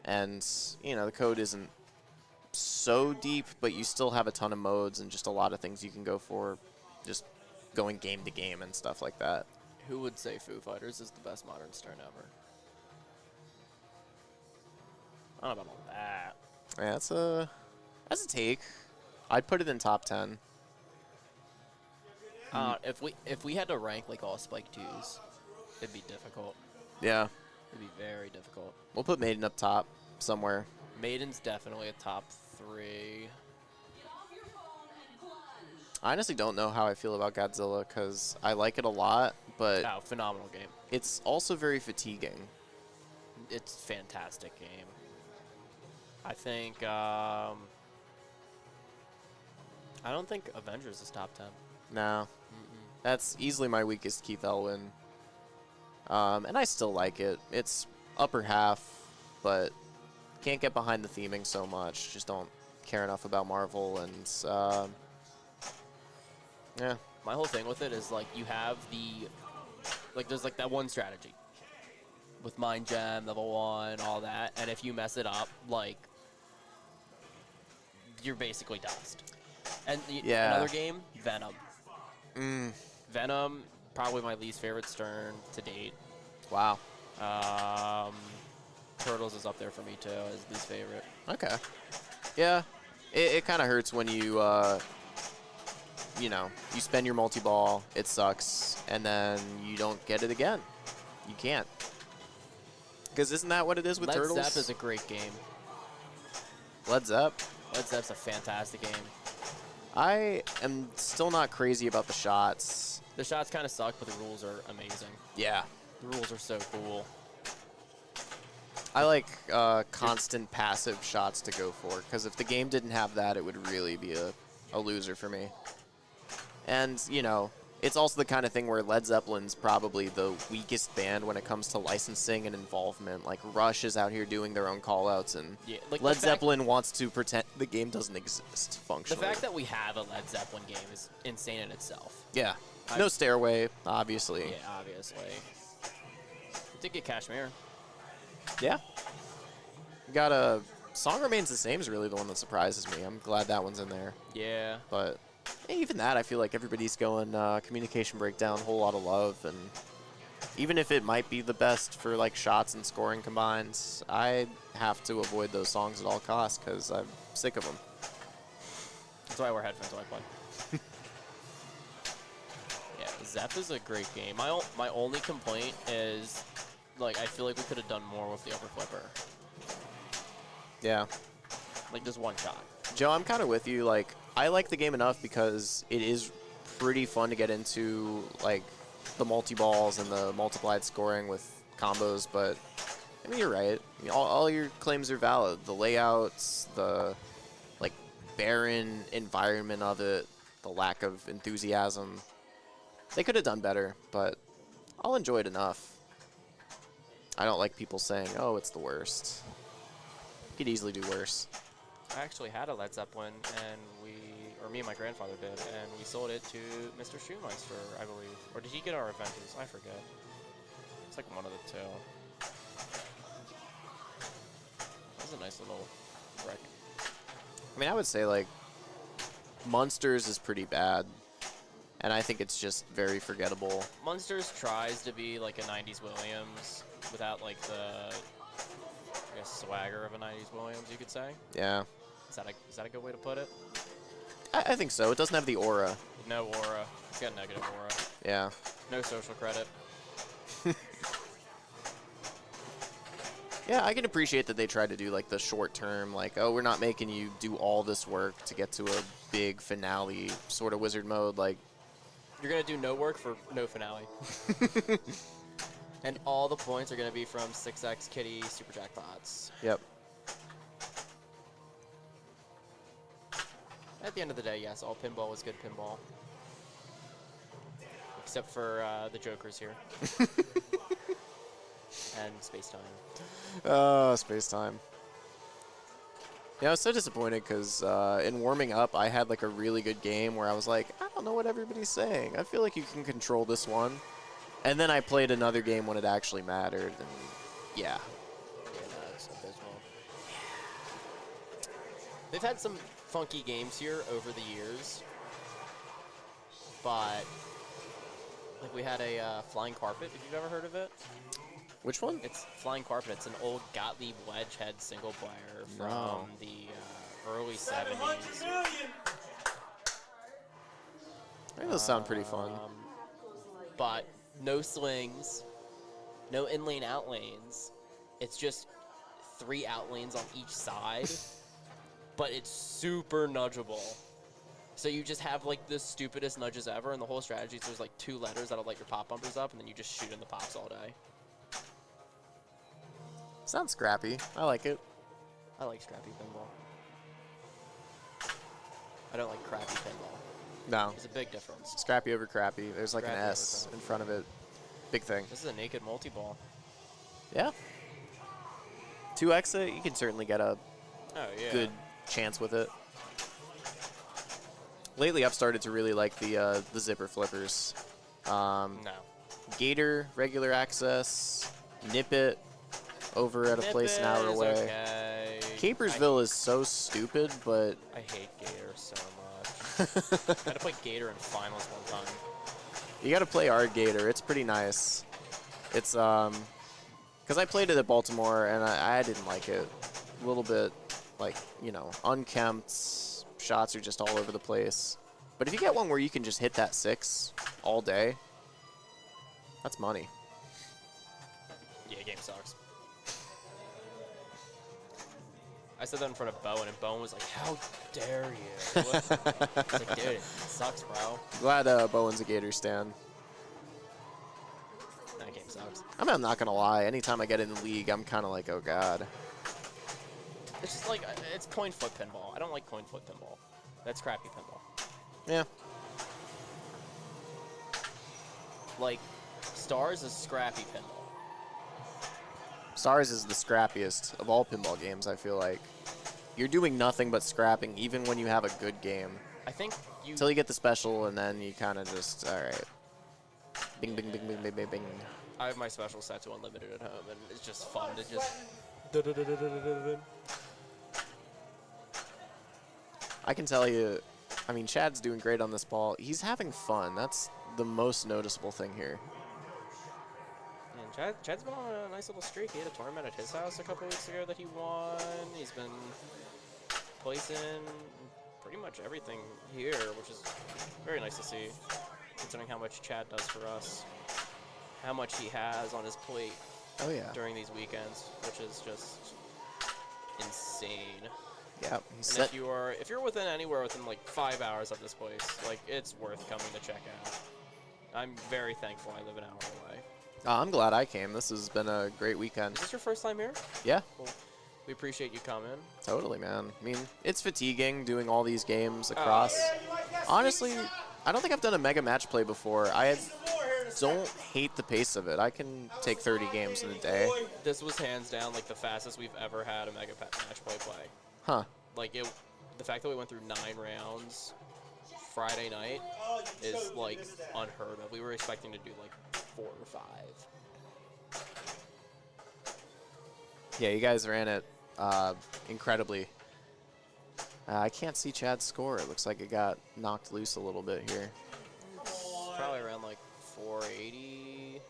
Speaker 1: and, you know, the code isn't so deep, but you still have a ton of modes and just a lot of things you can go for, just going game to game and stuff like that.
Speaker 3: Who would say Foo Fighters is the best modern Stern ever? I don't know about all that.
Speaker 1: Yeah, that's a take. I'd put it in top 10.
Speaker 3: If we had to rank like all Spike 2s, it'd be difficult.
Speaker 1: Yeah.
Speaker 3: It'd be very difficult.
Speaker 1: We'll put Maiden up top somewhere.
Speaker 3: Maiden's definitely a top 3.
Speaker 1: I honestly don't know how I feel about Godzilla because I like it a lot, but
Speaker 3: Oh, phenomenal game.
Speaker 1: it's also very fatiguing.
Speaker 3: It's a fantastic game. I think, I don't think Avengers is top 10.
Speaker 1: No. That's easily my weakest Keith Elwin. And I still like it. It's upper half, but can't get behind the theming so much. Just don't care enough about Marvel, and yeah.
Speaker 3: My whole thing with it is, like, you have the, like, there's, like, that one strategy with Mind Gem, level 1, all that, and if you mess it up, like, you're basically dust. And
Speaker 1: Yeah.
Speaker 3: another game, Venom.
Speaker 1: Mm.
Speaker 3: Venom, probably my least favorite Stern to date.
Speaker 1: Wow.
Speaker 3: Turtles is up there for me, too, as least favorite.
Speaker 1: Okay. Yeah. It kind of hurts when you, you know, you spend your multi-ball, it sucks, and then you don't get it again. You can't. Because isn't that what it is with
Speaker 3: Led
Speaker 1: Turtles?
Speaker 3: Zepp is a great game.
Speaker 1: Led Zepp?
Speaker 3: Led Zepp's a fantastic game.
Speaker 1: I am still not crazy about the shots.
Speaker 3: The shots kind of suck, but the rules are amazing.
Speaker 1: Yeah.
Speaker 3: The rules are so cool.
Speaker 1: I like constant passive shots to go for, because if the game didn't have that, it would really be a loser for me. And, you know, it's also the kind of thing where Led Zeppelin's probably the weakest band when it comes to licensing and involvement. Like, Rush is out here doing their own call-outs, and
Speaker 3: Yeah, like
Speaker 1: Led Zeppelin wants to pretend the game doesn't exist
Speaker 3: The
Speaker 1: functionally.
Speaker 3: fact that we have a Led Zeppelin game is insane in itself.
Speaker 1: Yeah. No Stairway, obviously.
Speaker 3: Yeah, obviously. We did get Kashmir.
Speaker 1: Yeah. Got a... Song Remains the Same is really the one that surprises me. I'm glad that one's in there.
Speaker 3: Yeah.
Speaker 1: But even that, I feel like everybody's going communication breakdown, whole lot of love, and even if it might be the best for like shots and scoring combined, I have to avoid those songs at all costs because I'm sick of them.
Speaker 3: That's why I wear headphones when I play. Yeah, Zep is a great game. My only complaint is, like, I feel like we could have done more with the upper flipper.
Speaker 1: Yeah.
Speaker 3: Like, just one shot.
Speaker 1: Joe, I'm kind of with you. Like, I like the game enough because it is pretty fun to get into, like, the multi-balls and the multiplied scoring with combos, but, I mean, you're right. I mean, all your claims are valid. The layouts, the, like, barren environment of it, the lack of enthusiasm. They could have done better, but I'll enjoy it enough. I don't like people saying, oh, it's the worst. You could easily do worse.
Speaker 3: I actually had a Led Zeppelin, and me and my grandfather did, and we sold it to Mr. Shoemeister, I believe. Or did he get our Avengers? I forget. It's like one of the two. That was a nice little wreck.
Speaker 1: I mean, I would say, like, Monsters is pretty bad, and I think it's just very forgettable.
Speaker 3: Munsters tries to be like a 90s Williams without like the I guess swagger of a 90s Williams, you could say.
Speaker 1: Yeah.
Speaker 3: Is that a good way to put it?
Speaker 1: I think so. It doesn't have the aura.
Speaker 3: No aura. It's got negative aura.
Speaker 1: Yeah.
Speaker 3: No social credit.
Speaker 1: Yeah, I can appreciate that they tried to do like the short term, like, oh, we're not making you do all this work to get to a big finale sort of wizard mode. Like,
Speaker 3: You're going to do no work for no finale. And all the points are going to be from 6x Kitty Super Jackpots.
Speaker 1: yep.
Speaker 3: At the end of the day, yes, all pinball was good pinball. Except for the jokers here. And space time.
Speaker 1: Space time. Yeah, I was so disappointed because in warming up, I had like a really good game where I was like, I don't know what everybody's saying. I feel like you can control this one. And then I played another game when it actually mattered, and yeah.
Speaker 3: Yeah, no, it's abysmal. They've had some funky games here over the years, but like we had a Flying Carpet, if you've ever heard of it.
Speaker 1: Which one?
Speaker 3: It's Flying Carpet. It's an old Gottlieb Wedgehead single player from
Speaker 1: No.
Speaker 3: the early 70s.
Speaker 1: I think those sound pretty fun.
Speaker 3: But no slings, no in-lane out-lanes. It's just 3 out-lanes on each side, but it's super nudgeable. So you just have like the stupidest nudges ever, and the whole strategy is there's like 2 letters that'll light your pop bumpers up, and then you just shoot in the pops all day.
Speaker 1: Sounds scrappy. I like it.
Speaker 3: I like scrappy pinball. I don't like crappy pinball.
Speaker 1: No.
Speaker 3: There's a big difference.
Speaker 1: Scrappy over crappy. There's like
Speaker 3: Scrappy
Speaker 1: an
Speaker 3: over
Speaker 1: S
Speaker 3: crappy.
Speaker 1: in front of it. Big thing.
Speaker 3: This is a naked multi-ball.
Speaker 1: Yeah. 2x it, you can certainly get a
Speaker 3: Oh, yeah.
Speaker 1: good chance with it. Lately, I've started to really like the zipper flippers.
Speaker 3: No.
Speaker 1: Gator, regular access, Nip It, over at a place an hour away.
Speaker 3: Okay.
Speaker 1: Capersville is so stupid, but
Speaker 3: I hate Gator so much. I had to play Gator in finals one time.
Speaker 1: you got to play our Gator. It's pretty nice. It's because I played it at Baltimore and I didn't like it. A little bit, like, you know, unkempt. Shots are just all over the place. But if you get one where you can just hit that 6 all day, that's money.
Speaker 3: Yeah, game sucks. I said that in front of Bowen, and Bowen was like, "How dare you?" I was like, dude, it sucks, bro.
Speaker 1: Glad Bowen's a Gator stan.
Speaker 3: That game sucks.
Speaker 1: I mean, I'm not going to lie. Anytime I get in the league, I'm kind of like, oh, God.
Speaker 3: It's just like, it's coin flip pinball. I don't like coin flip pinball. That's crappy pinball.
Speaker 1: Yeah.
Speaker 3: Like, Stars is scrappy pinball.
Speaker 1: Stars is the scrappiest of all pinball games, I feel like. You're doing nothing but scrapping, even when you have a good game.
Speaker 3: I think you...
Speaker 1: Until you get the special, and then you kind of just, all right. Bing, bing, bing, bing, bing, bing, bing.
Speaker 3: I have my special set to unlimited at home, and it's just fun to just...
Speaker 1: I can tell you, I mean, Chad's doing great on this ball. He's having fun. That's the most noticeable thing here.
Speaker 3: And Chad's been on a nice little streak. He had a tournament at his house a couple weeks ago that he won. He's been placing pretty much everything here, which is very nice to see, considering how much Chad does for us, how much he has on his plate
Speaker 1: Oh, yeah.
Speaker 3: during these weekends, which is just insane.
Speaker 1: Yeah.
Speaker 3: And if you're within anywhere within like 5 hours of this place, like it's worth coming to check out. I'm very thankful I live an hour away.
Speaker 1: I'm glad I came. This has been a great weekend.
Speaker 3: Is this your first time here?
Speaker 1: Yeah,
Speaker 3: Well, we appreciate you coming.
Speaker 1: totally, man. I mean, it's fatiguing doing all these games across. Honestly, I don't think I've done a mega match play before. Don't hate the pace of it. I can take 30 games in a day.
Speaker 3: This was hands down like the fastest we've ever had a mega match play.
Speaker 1: Huh.
Speaker 3: Like the fact that we went through 9 rounds Friday night is like unheard of. We were expecting to do like 4 or 5.
Speaker 1: Yeah, you guys ran it incredibly. I can't see Chad's score. It looks like it got knocked loose a little bit here.
Speaker 3: Probably around like 480.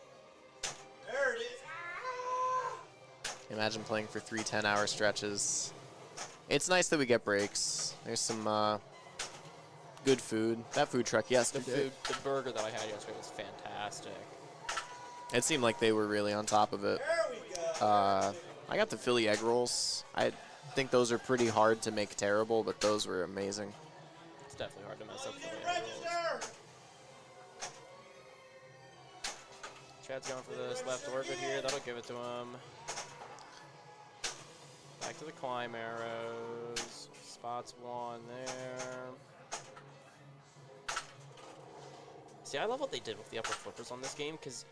Speaker 4: There it is.
Speaker 1: Imagine playing for 3 10-hour stretches. It's nice that we get breaks. There's some good food. That food truck yesterday.
Speaker 3: The burger that I had yesterday was fantastic.
Speaker 1: It seemed like they were really on top of it. I got the Philly egg rolls. I think those are pretty hard to make terrible, but those were amazing.
Speaker 3: It's definitely hard to mess up Philly egg rolls. Chad's going for this left orbit here. That'll give it to him. Back to the climb arrows. Spots one there. See, I love what they did with the upper flippers on this game, because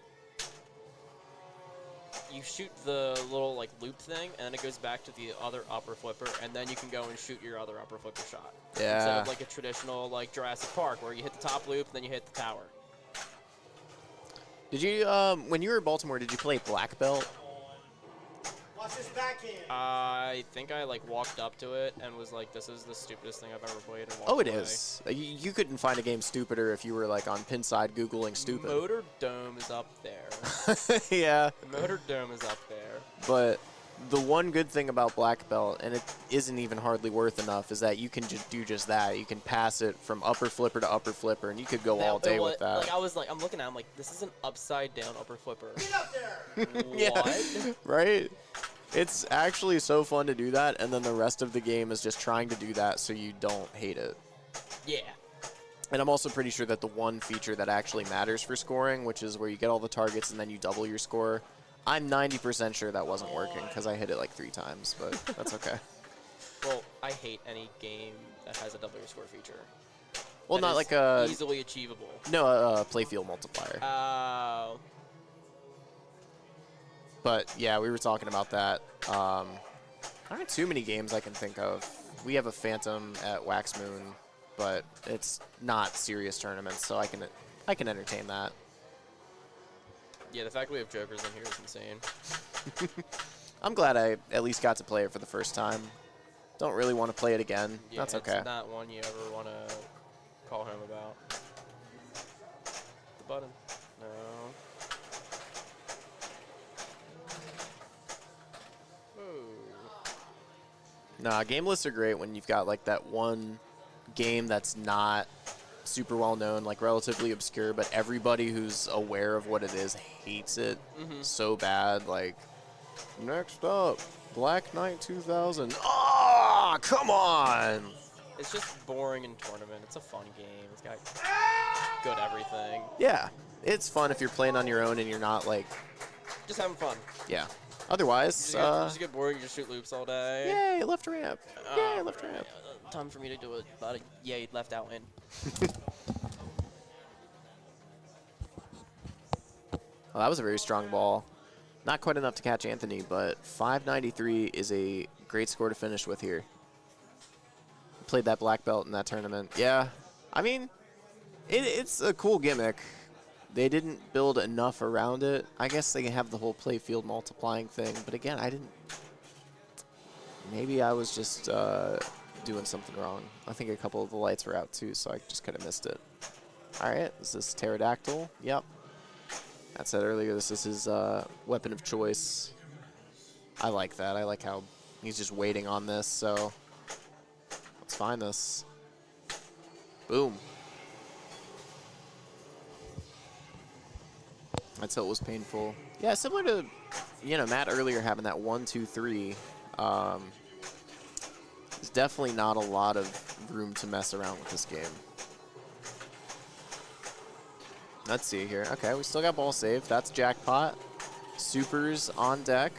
Speaker 3: you shoot the little like loop thing, and then it goes back to the other upper flipper, and then you can go and shoot your other upper flipper shot.
Speaker 1: Yeah.
Speaker 3: Instead of like a traditional like Jurassic Park, where you hit the top loop, and then you hit the tower.
Speaker 1: Did you, when you were in Baltimore, did you play black belt?
Speaker 4: Watch his backhand.
Speaker 3: I think I like walked up to it and was like, "This is the stupidest thing I've ever played." And walked
Speaker 1: Oh, it
Speaker 3: away.
Speaker 1: is. You couldn't find a game stupider if you were like on Pinside Googling stupid.
Speaker 3: Motor Dome is up there.
Speaker 1: Yeah.
Speaker 3: Motor Dome is up there.
Speaker 1: But the one good thing about black belt, and it isn't even hardly worth enough, is that you can just do just that. You can pass it from upper flipper to upper flipper, and you could go all day with that.
Speaker 3: Like I was like, I'm looking at it, I'm like, this is an upside down upper flipper.
Speaker 4: Get up there.
Speaker 3: What?
Speaker 1: Right? It's actually so fun to do that, and then the rest of the game is just trying to do that so you don't hate it.
Speaker 3: Yeah.
Speaker 1: And I'm also pretty sure that the one feature that actually matters for scoring, which is where you get all the targets and then you double your score, I'm 90% sure that wasn't working because I hit it like 3 times, but that's okay.
Speaker 3: Well, I hate any game that has a double your score feature.
Speaker 1: Well,
Speaker 3: That
Speaker 1: not
Speaker 3: is
Speaker 1: like a
Speaker 3: easily achievable.
Speaker 1: playfield multiplier.
Speaker 3: Oh.
Speaker 1: But yeah, we were talking about that. There aren't too many games I can think of. We have a Phantom at Wax Moon, but it's not serious tournaments, so I can entertain that.
Speaker 3: Yeah, the fact we have Jokers in here is insane.
Speaker 1: I'm glad I at least got to play it for the first time. Don't really want to play it again.
Speaker 3: Yeah,
Speaker 1: That's okay.
Speaker 3: It's not one you ever want to call home about. The button. No.
Speaker 1: Nah, game lists are great when you've got like that one game that's not super well known, like relatively obscure, but everybody who's aware of what it is hates it so bad. Like, next up, Black Knight 2000. Ah, come on!
Speaker 3: It's just boring in tournament. It's a fun game. It's got good everything.
Speaker 1: Yeah, it's fun if you're playing on your own and you're not like,
Speaker 3: Just having fun.
Speaker 1: yeah. Otherwise,
Speaker 3: Just get bored. You just shoot loops all day.
Speaker 1: yay, left ramp. Yay, left ramp.
Speaker 3: Time for me to do a yay left out in.
Speaker 1: Well, that was a very strong ball. Not quite enough to catch Anthony, but 593 is a great score to finish with here. Played that black belt in that tournament. Yeah, I mean, it's a cool gimmick. They didn't build enough around it. I guess they have the whole playfield multiplying thing, but again, I didn't. Maybe I was just doing something wrong. I think a couple of the lights were out too, so I just could have missed it. All right, this is Pterodactyl. Yep. I said earlier, this is his weapon of choice. I like that. I like how he's just waiting on this, so let's find this. Boom. That's how it was painful. Yeah, similar to, Matt earlier having that 1, 2, 3. There's definitely not a lot of room to mess around with this game. Let's see here. Okay, we still got ball save. That's jackpot. Supers on deck.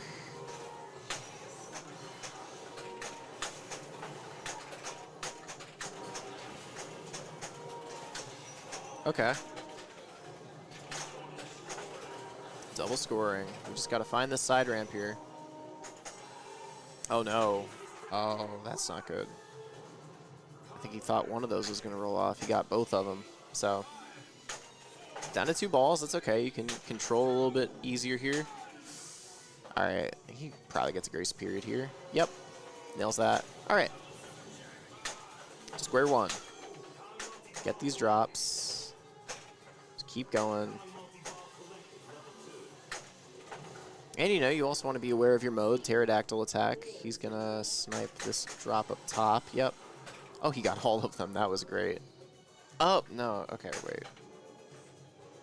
Speaker 1: Okay. Double scoring. We just got to find this side ramp here. Oh, no. Oh, that's not good. I think he thought one of those was going to roll off. He got both of them. So, down to 2 balls. That's okay. You can control a little bit easier here. All right. He probably gets a grace period here. Yep. Nails that. All right. Square one. Get these drops. Just keep going. And you know, you also want to be aware of your mode. Pterodactyl attack. He's going to snipe this drop up top. Yep. Oh, he got all of them. That was great. Oh, no. Okay, wait.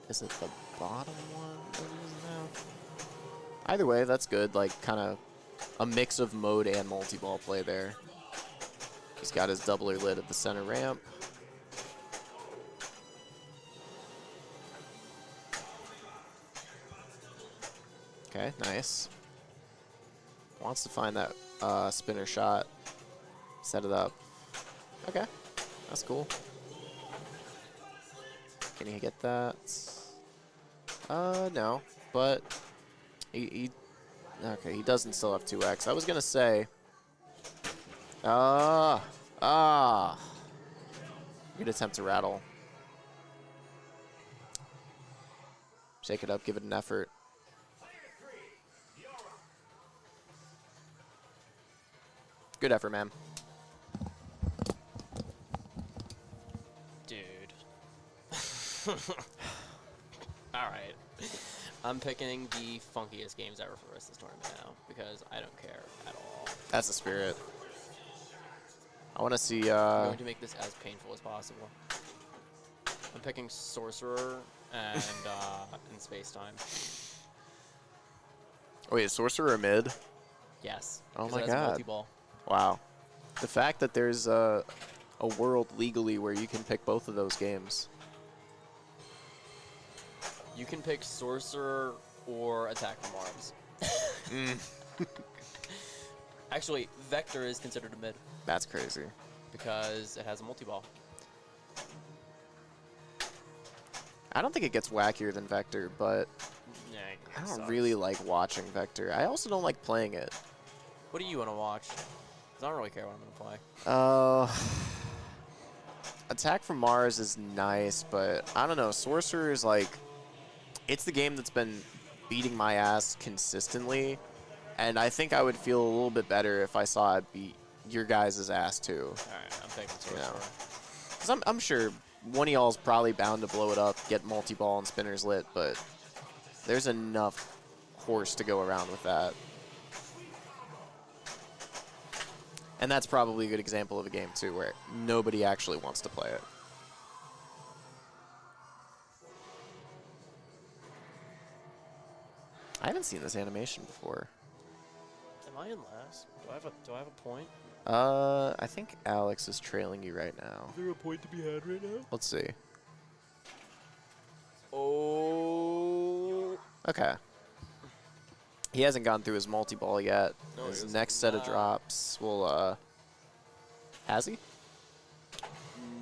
Speaker 1: Is it the bottom one that he doesn't have? Either way, that's good. Like, kind of a mix of mode and multi-ball play there. He's got his doubler lid at the center ramp. Okay, nice. Wants to find that spinner shot. Set it up. Okay, that's cool. Can he get that? No, but he okay, he doesn't still have 2x. I was gonna say, good attempt to rattle. Shake it up, give it an effort. Good effort, man.
Speaker 3: Dude. Alright. I'm picking the funkiest games ever for the rest of this tournament now because I don't care at all.
Speaker 1: That's the spirit. I want to see.
Speaker 3: I'm going to make this as painful as possible. I'm picking Sorcerer and Space Time.
Speaker 1: Wait, is Sorcerer mid?
Speaker 3: Yes.
Speaker 1: Oh
Speaker 3: 'cause
Speaker 1: my
Speaker 3: it has a
Speaker 1: god.
Speaker 3: multi-ball.
Speaker 1: Wow. The fact that there's a world legally where you can pick both of those games.
Speaker 3: You can pick Sorcerer or Attack from Arms. Actually, Vector is considered a mid
Speaker 1: That's crazy.
Speaker 3: because it has a multi-ball.
Speaker 1: I don't think it gets wackier than Vector, but
Speaker 3: Yeah,
Speaker 1: I don't
Speaker 3: sucks.
Speaker 1: really like watching Vector. I also don't like playing it.
Speaker 3: What do you want to watch? 'Cause I don't really care what I'm going to play.
Speaker 1: Attack from Mars is nice, but I don't know. Sorcerer is like, it's the game that's been beating my ass consistently, and I think I would feel a little bit better if I saw it beat your guys' ass too.
Speaker 3: Alright, I'm picking Sorcerer.
Speaker 1: Yeah. 'Cause I'm sure one of y'all is probably bound to blow it up, get multi-ball and spinners lit, but there's enough horse to go around with that. And that's probably a good example of a game, too, where nobody actually wants to play it. I haven't seen this animation before.
Speaker 3: Am I in last? Do I have a point?
Speaker 1: I think Alex is trailing you right now.
Speaker 3: Is there a point to be had right now?
Speaker 1: Let's see.
Speaker 3: Oh.
Speaker 1: Okay. He hasn't gone through his multi-ball yet.
Speaker 3: No, he
Speaker 1: His
Speaker 3: hasn't.
Speaker 1: next set of
Speaker 3: Wow.
Speaker 1: drops will, has he?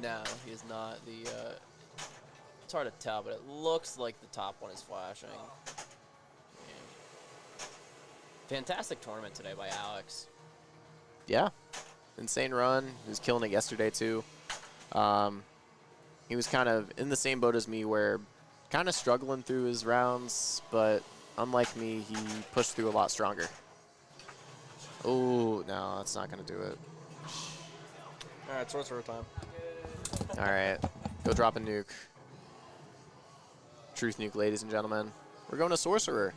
Speaker 3: No, he is not. It's hard to tell, but it looks like the top one is flashing. Yeah. Fantastic tournament today by Alex.
Speaker 1: Yeah. Insane run. He was killing it yesterday, too. He was kind of in the same boat as me where kind of struggling through his rounds, but unlike me, he pushed through a lot stronger. Oh, no, that's not going to do it.
Speaker 3: All right, Sorcerer time.
Speaker 1: All right. Go drop a nuke. Truth nuke, ladies and gentlemen. We're going to Sorcerer.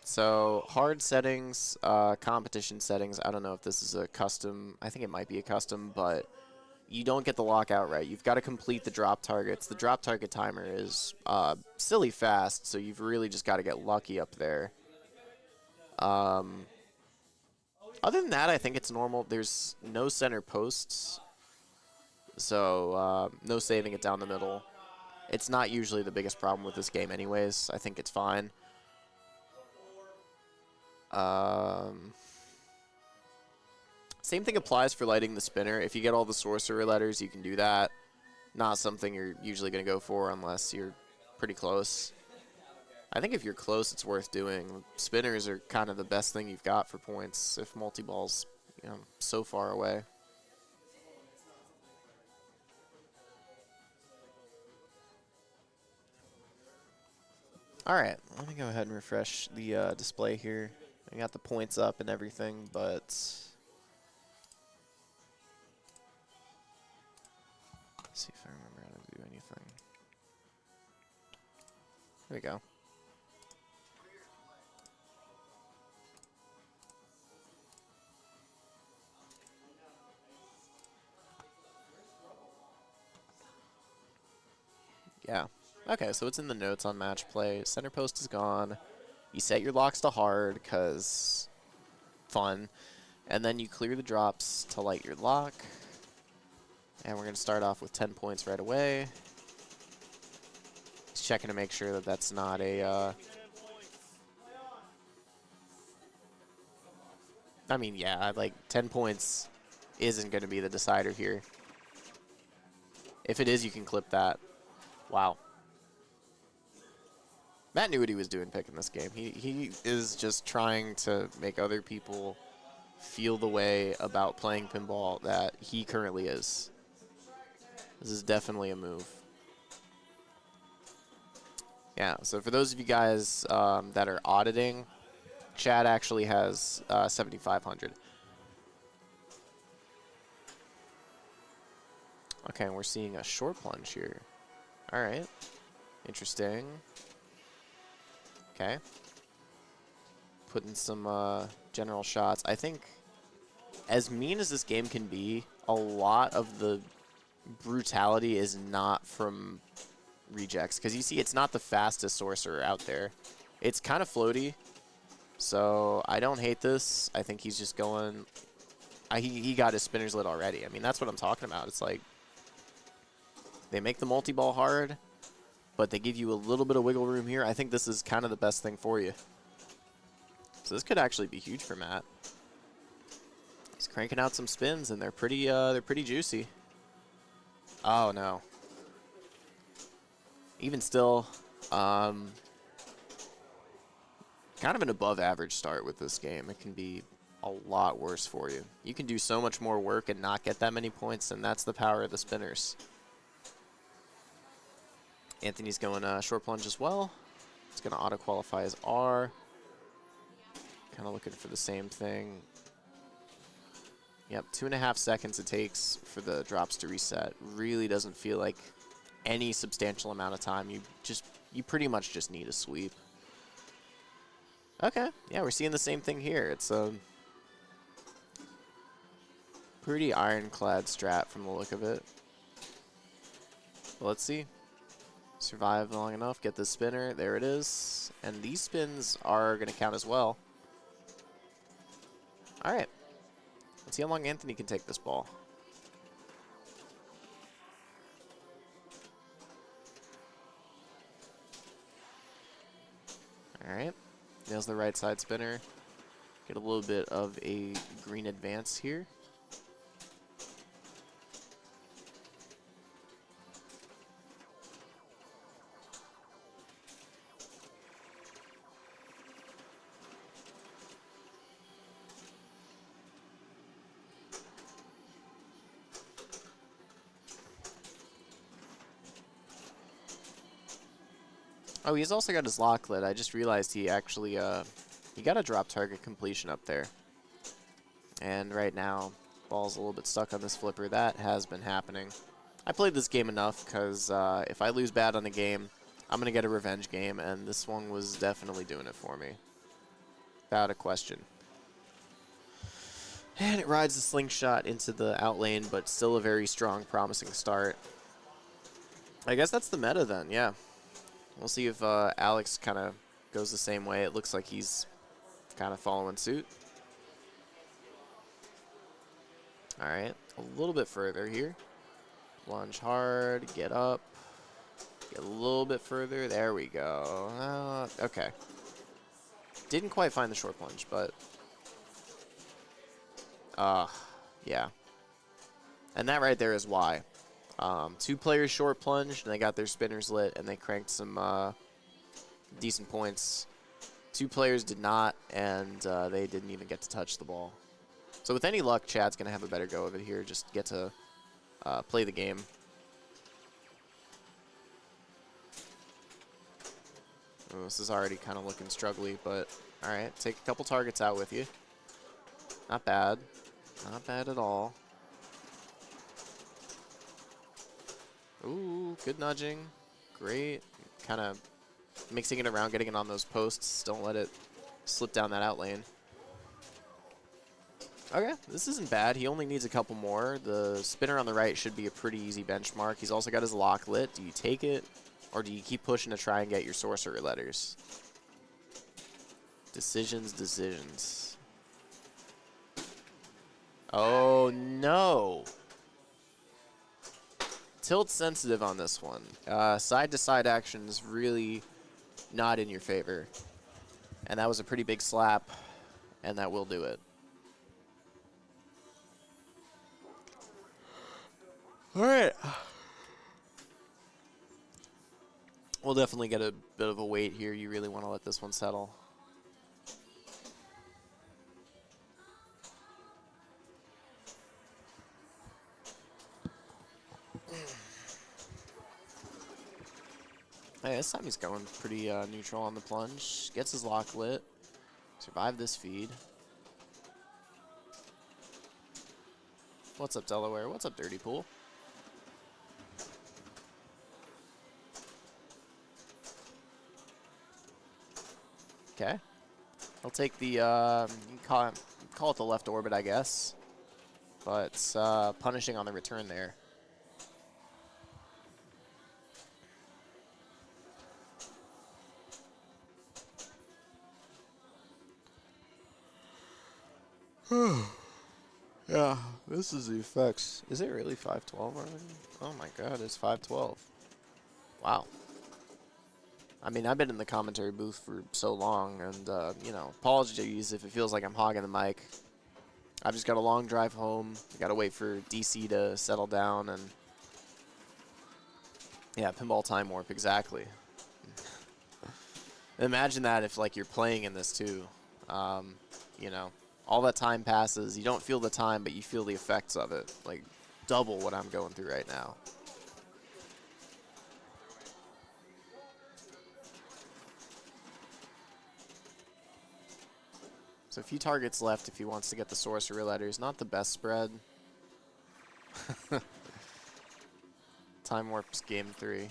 Speaker 1: So hard settings, competition settings. I don't know if this is a custom. I think it might be a custom, but you don't get the lockout right. You've got to complete the drop targets. The drop target timer is silly fast, so you've really just got to get lucky up there. Other than that, I think it's normal. There's no center posts, so no saving it down the middle. It's not usually the biggest problem with this game anyways. I think it's fine. Same thing applies for lighting the spinner. If you get all the sorcerer letters, you can do that. Not something you're usually going to go for unless you're pretty close. I think if you're close, it's worth doing. Spinners are kind of the best thing you've got for points if multi-ball's, you know, so far away. All right, let me go ahead and refresh the display here. I got the points up and everything, but let's see if I remember how to do anything. There we go. Yeah. Okay, so it's in the notes on match play. Center post is gone. You set your locks to hard because fun. And then you clear the drops to light your lock. And we're going to start off with 10 points right away. He's checking to make sure that that's not a... I mean, yeah, like 10 points isn't going to be the decider here. If it is, you can clip that. Wow. Matt knew what he was doing picking this game. He is just trying to make other people feel the way about playing pinball that he currently is. This is definitely a move. Yeah, so for those of you guys that are auditing, Chad actually has 7,500. Okay, and we're seeing a short plunge here. All right. Interesting. Okay. Putting some general shots. I think as mean as this game can be, a lot of the brutality is not from rejects. Because you see, it's not the fastest sorcerer out there. It's kind of floaty. So I don't hate this. I think he's just going... he got his spinners lit already. I mean, that's what I'm talking about. It's like they make the multi-ball hard, but they give you a little bit of wiggle room here. I think this is kind of the best thing for you. So this could actually be huge for Matt. He's cranking out some spins, and they're pretty juicy. Oh no. Even still, kind of an above average start with this game. It can be a lot worse for you. You can do so much more work and not get that many points, and that's the power of the spinners. Anthony's going short plunge as well. It's going to auto-qualify as R. Kind of looking for the same thing. Yep, 2.5 seconds it takes for the drops to reset. Really doesn't feel like any substantial amount of time. You pretty much just need a sweep. Okay, yeah, we're seeing the same thing here. It's a pretty ironclad strat from the look of it. Well, let's see. Survive long enough, get the spinner. There it is. And these spins are going to count as well. All right. Let's see how long Anthony can take this ball. All right. Nails the right side spinner. Get a little bit of a green advance here. Oh, he's also got his lock lit. I just realized he actually, he got a drop target completion up there. And right now, ball's a little bit stuck on this flipper. That has been happening. I played this game enough because if I lose bad on the game, I'm going to get a revenge game, and this one was definitely doing it for me. Without a question. And it rides the slingshot into the out lane, but still a very strong, promising start. I guess that's the meta then, yeah. We'll see if Alex kind of goes the same way. It looks like he's kind of following suit. All right, a little bit further here. Lunge hard, get up. Get a little bit further. There we go. Okay. Didn't quite find the short plunge, but... yeah. And that right there is why. 2 players short plunged, and they got their spinners lit, and they cranked some decent points. 2 players did not, and they didn't even get to touch the ball. So with any luck, Chad's going to have a better go of it here. Just get to play the game. Oh, this is already kind of looking struggly, but all right. Take a couple targets out with you. Not bad. Not bad at all. Ooh, good nudging. Great. Kind of mixing it around, getting it on those posts. Don't let it slip down that out lane. Okay, this isn't bad. He only needs a couple more. The spinner on the right should be a pretty easy benchmark. He's also got his lock lit. Do you take it, or do you keep pushing to try and get your sorcerer letters? Decisions, decisions. Oh, no. Tilt sensitive on this one. Side-to-side action is really not in your favor. And that was a pretty big slap, and that will do it. All right. We'll definitely get a bit of a wait here. You really want to let this one settle. Hey, this time he's going pretty neutral on the plunge. Gets his lock lit. Survive this feed. What's up, Delaware? What's up, Dirty Pool? Okay. I'll take the, you can call it the left orbit, I guess. But punishing on the return there. Yeah, this is the effects. Is it really 512 already? Oh my god, it's 512. Wow. I mean, I've been in the commentary booth for so long, and, you know, apologies if it feels like I'm hogging the mic. I've just got a long drive home. I gotta wait for DC to settle down, and yeah, pinball time warp, exactly. Imagine that if, like, you're playing in this, too. You know, all that time passes. You don't feel the time, but you feel the effects of it. Like, double what I'm going through right now. So a few targets left if he wants to get the sorcerer letters. Not the best spread. Time warps game 3.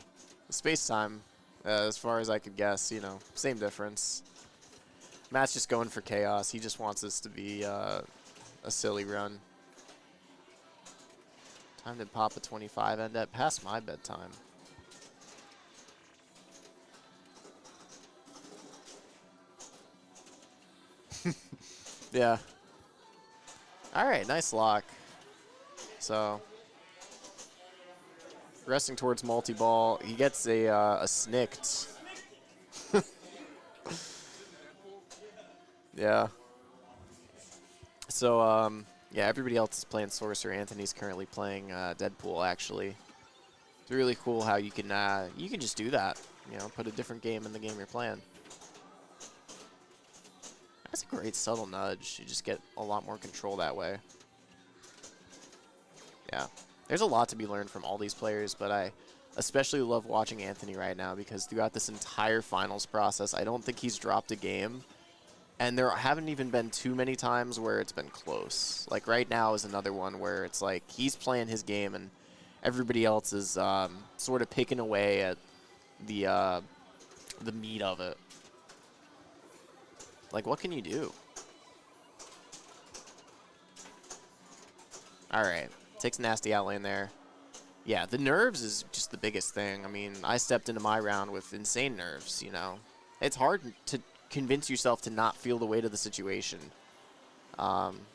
Speaker 1: The space time, as far as I could guess, you know, same difference. Matt's just going for chaos. He just wants this to be a silly run. Time to pop a 25 end at past my bedtime. Yeah. All right, nice lock. So, resting towards multi-ball. He gets a snicked. Yeah. So, yeah, everybody else is playing Sorcerer. Anthony's currently playing Deadpool, actually. It's really cool how you can just do that. You know, put a different game in the game you're playing. That's a great subtle nudge. You just get a lot more control that way. Yeah. There's a lot to be learned from all these players, but I especially love watching Anthony right now because throughout this entire finals process, I don't think he's dropped a game. And there haven't even been too many times where it's been close. Like right now is another one where it's like he's playing his game and everybody else is sort of picking away at the meat of it. Like, what can you do? All right. Takes a nasty outlane there. Yeah, the nerves is just the biggest thing. I mean, I stepped into my round with insane nerves, you know. It's hard to convince yourself to not feel the weight of the situation.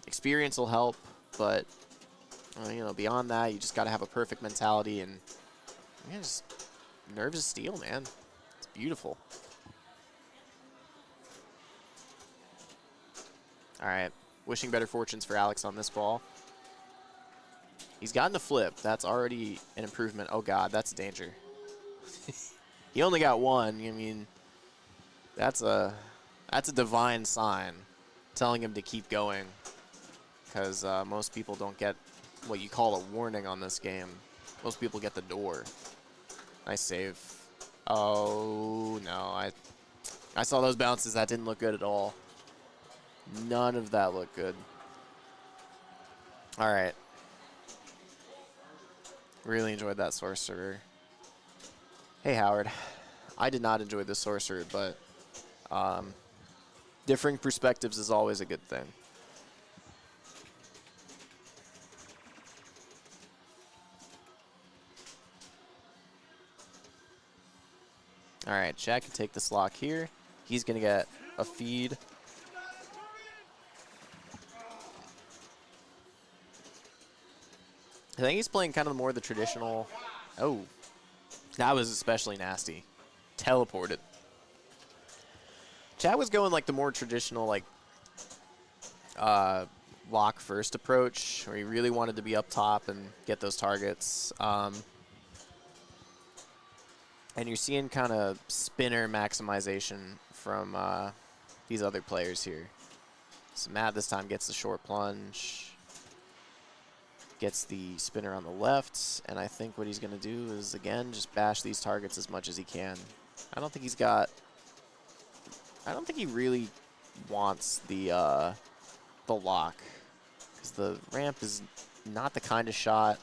Speaker 1: Experience will help, but, you know, beyond that, you just got to have a perfect mentality. And, yeah, just nerves of steel, man. It's beautiful. All right, wishing better fortunes for Alex on this ball. He's gotten a flip. That's already an improvement. Oh, God, that's a danger. He only got one. I mean, that's a divine sign telling him to keep going because most people don't get what you call a warning on this game. Most people get the door. Nice save. Oh, no. I saw those bounces. That didn't look good at all. None of that looked good. All right. Really enjoyed that sorcerer. Hey, Howard. I did not enjoy the sorcerer, but differing perspectives is always a good thing. All right, Chad can take this lock here. He's going to get a feed. I think he's playing kind of more the traditional. Oh, that was especially nasty. Teleported. Chad was going like the more traditional, like, lock first approach, where he really wanted to be up top and get those targets. And you're seeing kind of spinner maximization from these other players here. So Matt this time gets the short plunge, gets the spinner on the left, and I think what he's going to do is, again, just bash these targets as much as he can. I don't think he really wants the lock, because the ramp is not the kind of shot.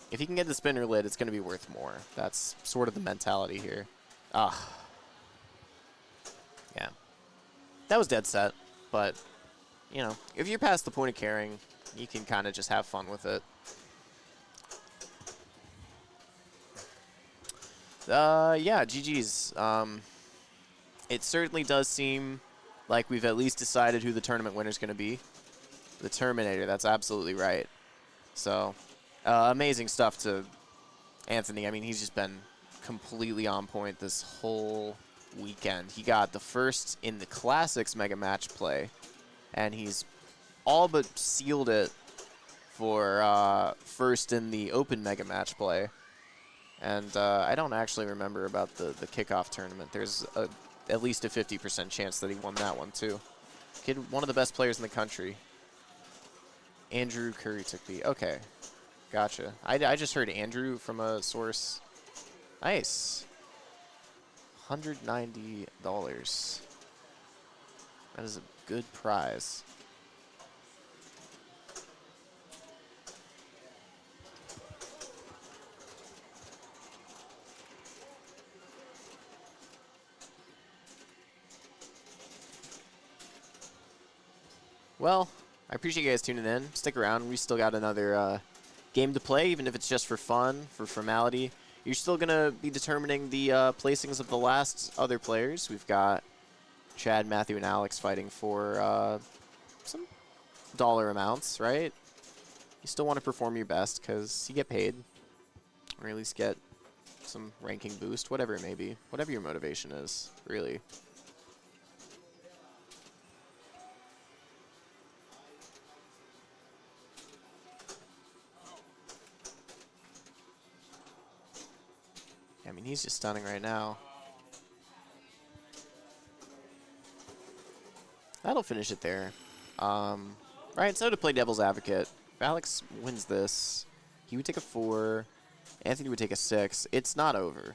Speaker 1: If he can get the spinner lit, it's going to be worth more. That's sort of the mentality here. Yeah. That was dead set, but, you know, if you're past the point of carrying, you can kind of just have fun with it. Yeah, GG's. It certainly does seem like we've at least decided who the tournament winner's going to be. The Terminator, that's absolutely right. So, amazing stuff to Anthony. I mean, he's just been completely on point this whole weekend. He got the first in the Classics Mega Match play, and he's all but sealed it for first in the Open Mega Match play. And I don't actually remember about the kickoff tournament. There's at least a 50% chance that he won that one, too. Kid, one of the best players in the country. Andrew Curry took B. Okay. Gotcha. I just heard Andrew from a source. Nice. $190. That is a good prize. Well, I appreciate you guys tuning in. Stick around. We still got another game to play, even if it's just for fun, for formality. You're still going to be determining the placings of the last other players. We've got Chad, Matthew, and Alex fighting for some dollar amounts, right? You still want to perform your best because you get paid, or at least get some ranking boost, whatever it may be, whatever your motivation is, really. I mean, he's just stunning right now. That'll finish it there. Right, so to play devil's advocate, if Alex wins this, he would take a 4. Anthony would take a 6. It's not over.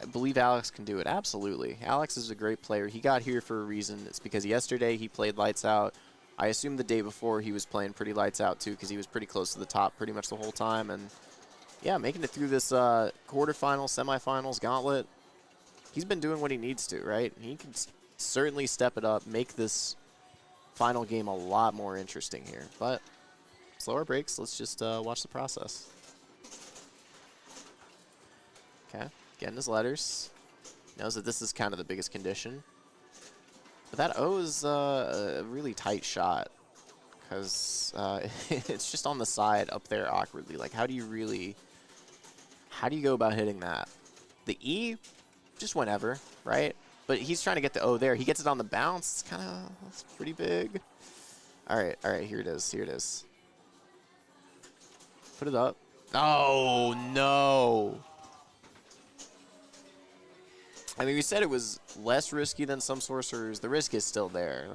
Speaker 1: I believe Alex can do it. Absolutely. Alex is a great player. He got here for a reason. It's because yesterday he played lights out. I assume the day before he was playing pretty lights out, too, because he was pretty close to the top pretty much the whole time. And yeah, making it through this quarterfinals, semifinals, gauntlet, he's been doing what he needs to, right? He can certainly step it up, make this final game a lot more interesting here. But slower breaks, let's just watch the process. Okay, getting his letters. Knows that this is kind of the biggest condition. But that O is a really tight shot, because it's just on the side up there awkwardly. Like, how do you go about hitting that? The E, just whenever, right? But he's trying to get the O there. He gets it on the bounce. It's pretty big. All right, here it is. Put it up. Oh, no. I mean, we said it was less risky than some sorcerers. The risk is still there.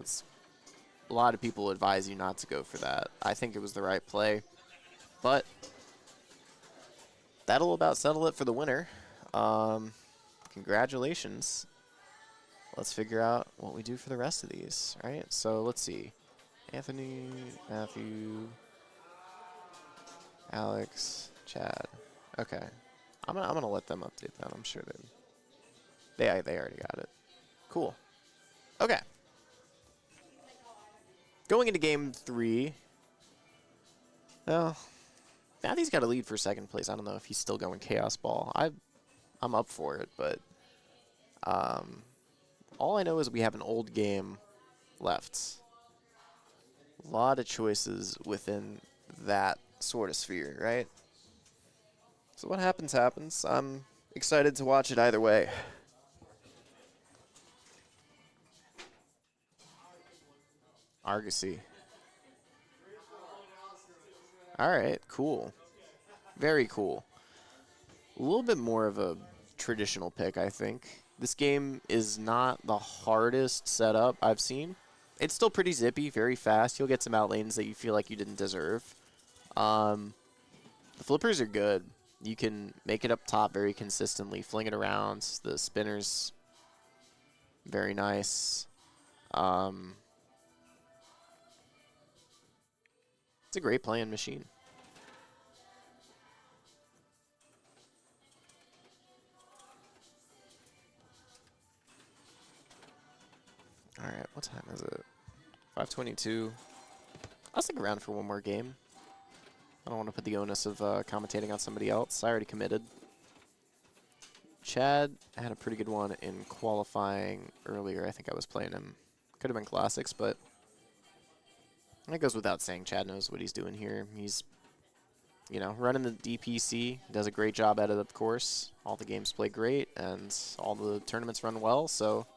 Speaker 1: A lot of people advise you not to go for that. I think it was the right play. But that'll about settle it for the winner. Congratulations. Let's figure out what we do for the rest of these, right? So let's see. Anthony, Matthew, Alex, Chad. Okay. I'm gonna let them update that. I'm sure they already got it. Cool. Okay. Going into game 3. Well, Matthew's got a lead for second place. I don't know if he's still going Chaos Ball. I'm up for it, but all I know is we have an old game left. A lot of choices within that sort of sphere, right? So what happens, happens. I'm excited to watch it either way. Argosy. All right, cool. Very cool. A little bit more of a traditional pick, I think. This game is not the hardest setup I've seen. It's still pretty zippy, very fast. You'll get some out lanes that you feel like you didn't deserve. The flippers are good. You can make it up top very consistently, fling it around. The spinners, very nice. It's a great playing machine. All right, what time is it? 5:22. I'll stick around for one more game. I don't want to put the onus of commentating on somebody else. I already committed. Chad had a pretty good one in qualifying earlier. I think I was playing him. Could have been classics, but it goes without saying Chad knows what he's doing here. He's, you know, running the DPC. Does a great job at it, of course. All the games play great, and all the tournaments run well, so...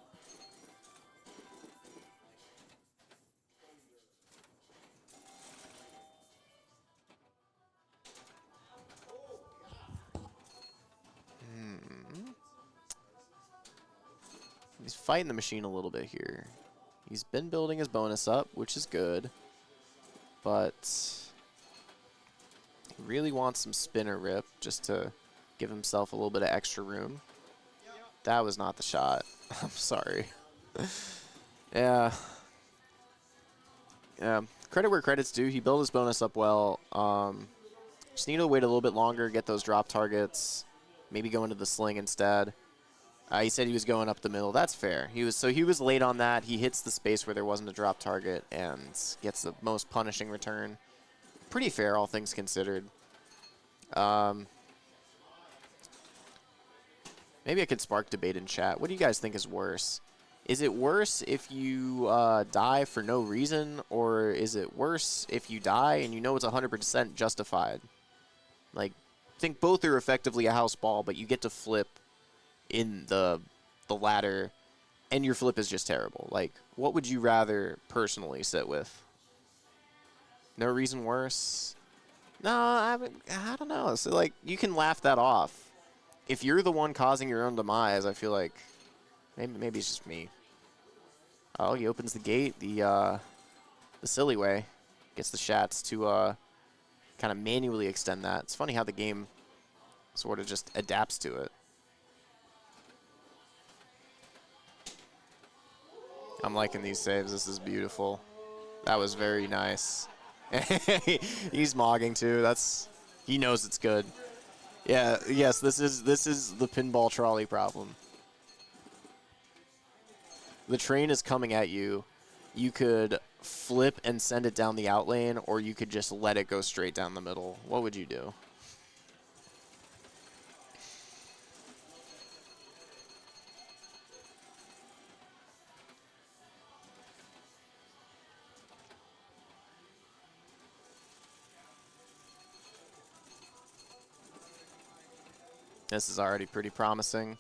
Speaker 1: He's fighting the machine a little bit here. He's been building his bonus up, which is good. But he really wants some spinner rip just to give himself a little bit of extra room. That was not the shot. I'm sorry. Yeah. Yeah. Credit where credit's due. He built his bonus up well. Just need to wait a little bit longer, get those drop targets. Maybe go into the sling instead. He said he was going up the middle. That's fair. He was late on that. He hits the space where there wasn't a drop target and gets the most punishing return. Pretty fair, all things considered. Maybe I could spark debate in chat. What do you guys think is worse? Is it worse if you die for no reason, or is it worse if you die and you know it's 100% justified? Like, I think both are effectively a house ball, but you get to flip in the ladder, and your flip is just terrible. Like, what would you rather personally sit with? No reason worse? No, I don't know. So, like, you can laugh that off. If you're the one causing your own demise, I feel like maybe it's just me. Oh, he opens the gate the silly way. Gets the shats to kind of manually extend that. It's funny how the game sort of just adapts to it. I'm liking these saves. This is beautiful. That was very nice. He's mogging too. He knows it's good. Yeah, yes, this is the pinball trolley problem. The train is coming at you. You could flip and send it down the out lane, or you could just let it go straight down the middle. What would you do? This is already pretty promising.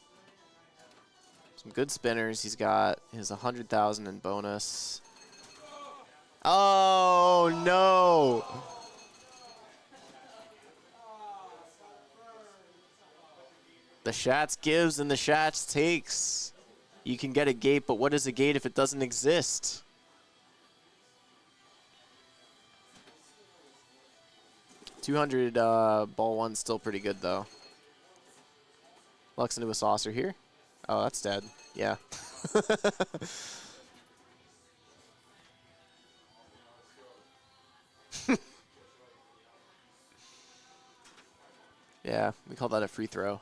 Speaker 1: Some good spinners. He's got his 100,000 in bonus. Oh, no. The Shats gives and the Shats takes. You can get a gate, but what is a gate if it doesn't exist? $200 ball one's still pretty good, though. Lux into a saucer here. Oh, that's dead. Yeah. Yeah, we call that a free throw.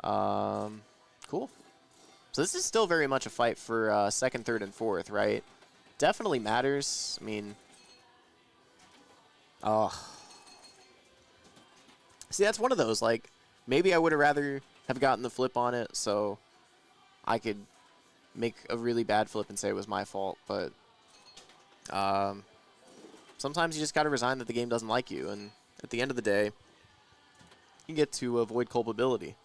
Speaker 1: Cool. So this is still very much a fight for second, third, and fourth, right? Definitely matters. I mean, see, that's one of those, like, maybe I would have rather have gotten the flip on it so I could make a really bad flip and say it was my fault, but sometimes you just got to resign that the game doesn't like you, and at the end of the day, you get to avoid culpability.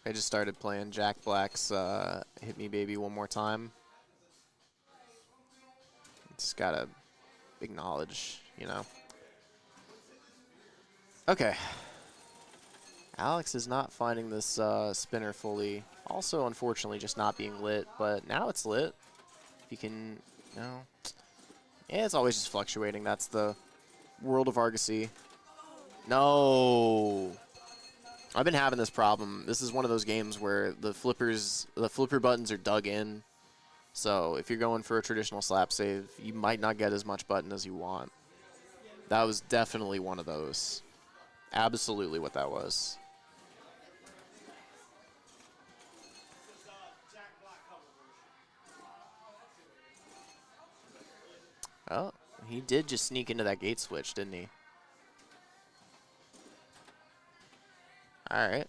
Speaker 1: I just started playing Jack Black's Hit Me Baby One More Time. Just gotta acknowledge, you know. Okay. Alex is not finding this spinner fully. Also, unfortunately, just not being lit, but now it's lit. If you can, you know. Yeah, it's always just fluctuating. That's the world of Argosy. No. I've been having this problem. This is one of those games where the flipper buttons are dug in. So if you're going for a traditional slap save, you might not get as much button as you want. That was definitely one of those. Absolutely what that was. Oh, he did just sneak into that gate switch, didn't he? All right.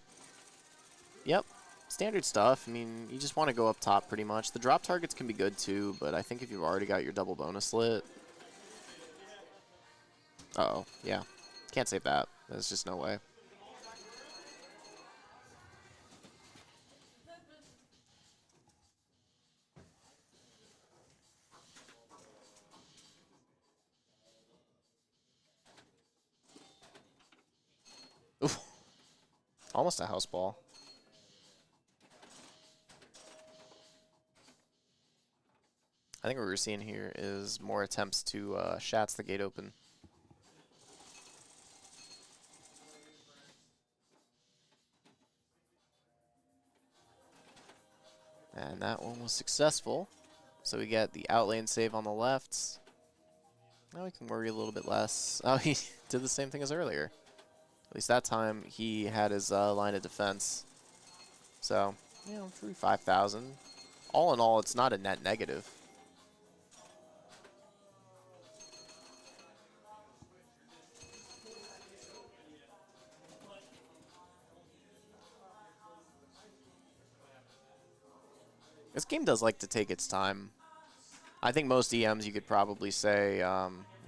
Speaker 1: Yep. Standard stuff. I mean, you just want to go up top pretty much. The drop targets can be good too, but I think if you've already got your double bonus lit. Uh-oh. Yeah. Can't save that. There's just no way. Oof. Almost a house ball. I think what we're seeing here is more attempts to shats the gate open. And that one was successful. So we get the outlane save on the left. Now we can worry a little bit less. Oh, he did the same thing as earlier. At least that time he had his line of defense. So, you know, through 5,000. All in all, it's not a net negative. This game does like to take its time. I think most EMs you could probably say,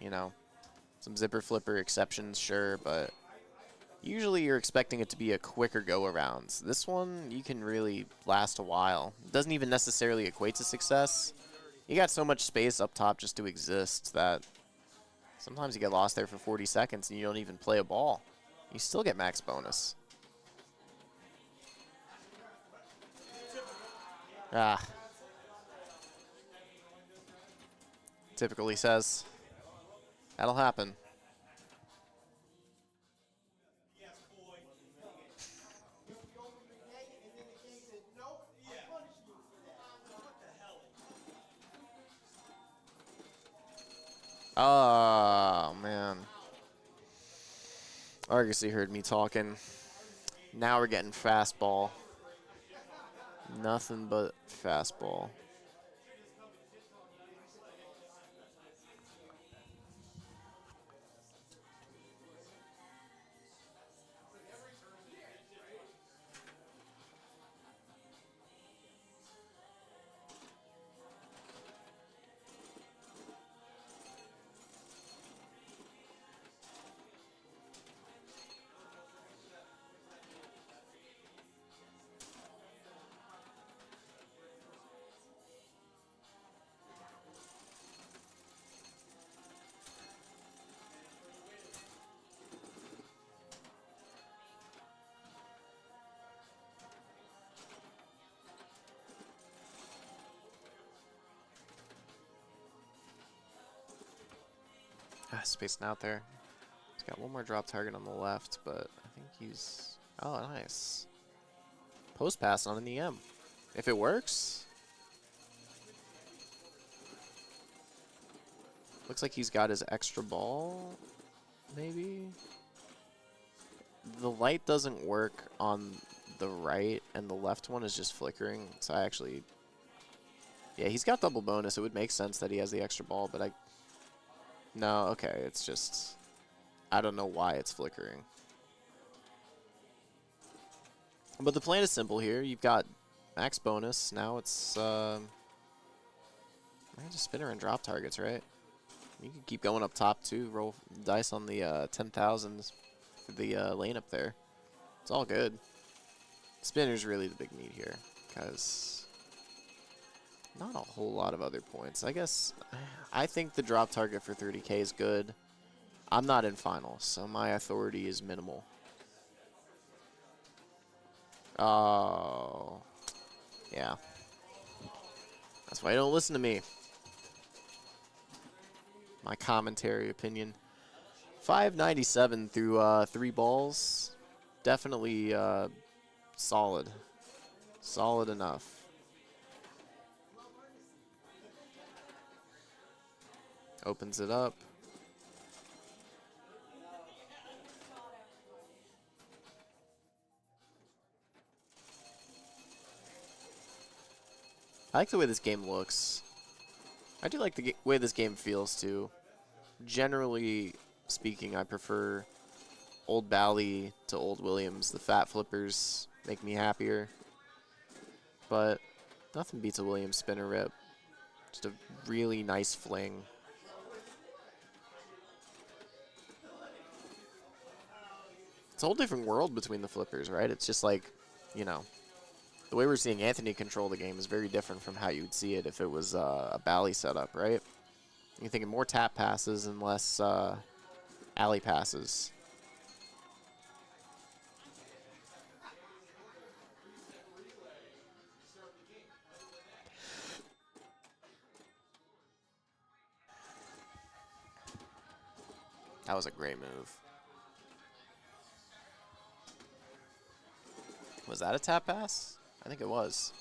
Speaker 1: you know, some zipper flipper exceptions, sure, but usually you're expecting it to be a quicker go-around. This one, you can really last a while. It doesn't even necessarily equate to success. You got so much space up top just to exist that sometimes you get lost there for 40 seconds and you don't even play a ball. You still get max bonus. Ah. Typical, he says. That'll happen. Oh, man. Argosy heard me talking. Now we're getting fastball. Nothing but fastball. Spacing out there. He's got one more drop target on the left, but I think he's... Oh, nice. Post pass on an EM. If it works. Looks like he's got his extra ball, maybe? The light doesn't work on the right, and the left one is just flickering. So I actually... Yeah, he's got double bonus. It would make sense that he has the extra ball, but I... No, okay, it's just... I don't know why it's flickering. But the plan is simple here. You've got max bonus. Now it's... just spinner and drop targets, right? You can keep going up top, too. Roll dice on the 10,000s for the lane up there. It's all good. Spinner's really the big need here, because not a whole lot of other points. I guess I think the drop target for 30K is good. I'm not in finals, so my authority is minimal. Oh, yeah. That's why you don't listen to me. My commentary opinion. 597 through 3 balls. Definitely solid. Solid enough. Opens it up. I like the way this game looks. I do like the way this game feels, too. Generally speaking, I prefer Old Bally to Old Williams. The fat flippers make me happier. But nothing beats a Williams spinner rip. Just a really nice fling. It's a whole different world between the flippers, right? It's just like, you know, the way we're seeing Anthony control the game is very different from how you would see it if it was a Bally setup, right? You're thinking more tap passes and less alley passes. That was a great move. Was that a tap pass? I think it was.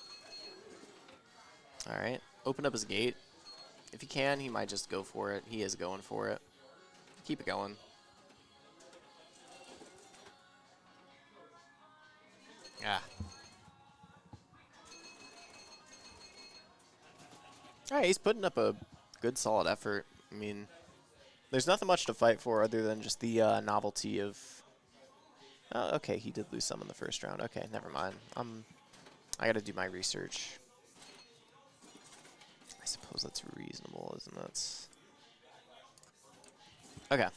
Speaker 1: All right. Open up his gate. If he can, he might just go for it. He is going for it. Keep it going. Ah. All right, he's putting up a good, solid effort. I mean, there's nothing much to fight for other than just the novelty of... Oh, okay, he did lose some in the first round. Okay, never mind. I got to do my research. I suppose that's reasonable, isn't it? Okay.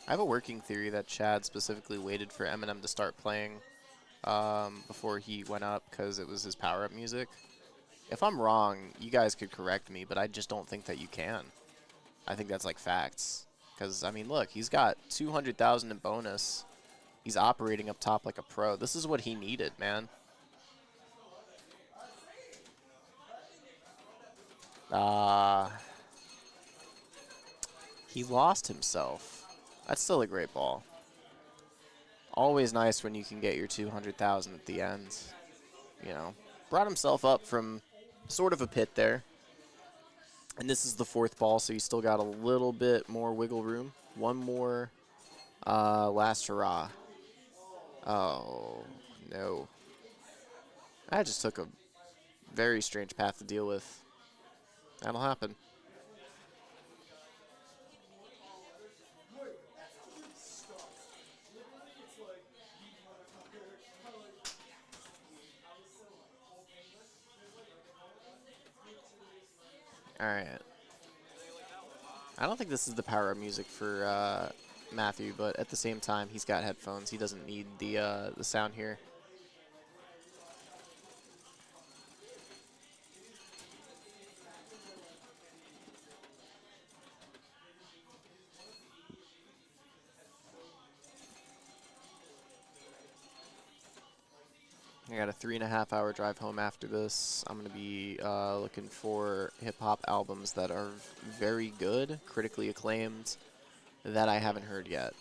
Speaker 1: I have a working theory that Chad specifically waited for Eminem to start playing before he went up because it was his power-up music. If I'm wrong, you guys could correct me, but I just don't think that you can. I think that's like facts. Because, I mean, look, he's got 200,000 in bonus. He's operating up top like a pro. This is what he needed, man. He lost himself. That's still a great ball. Always nice when you can get your 200,000 at the end. You know, brought himself up from sort of a pit there. And this is the 4th ball, so you still got a little bit more wiggle room. One more last hurrah. Oh, no. I just took a very strange path to deal with. That'll happen. All right. I don't think this is the power-up music for Matthew, but at the same time, he's got headphones. He doesn't need the sound here. I got a 3.5-hour drive home after this. I'm going to be looking for hip-hop albums that are very good, critically acclaimed, that I haven't heard yet.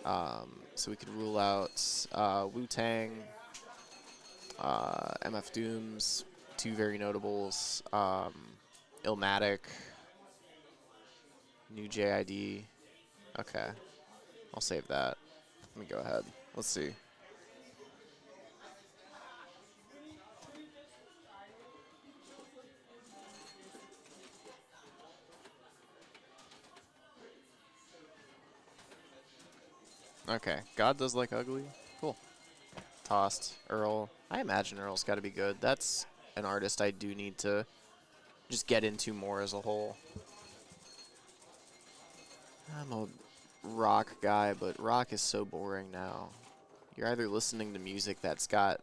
Speaker 1: So we could rule out Wu-Tang, MF Dooms, two very notables, Illmatic, New JID. Okay, I'll save that. Let me go ahead. Let's see. Okay, God Does Like Ugly. Cool. Tossed. Earl. I imagine Earl's got to be good. That's an artist I do need to just get into more as a whole. I'm a rock guy, but rock is so boring now. You're either listening to music that's got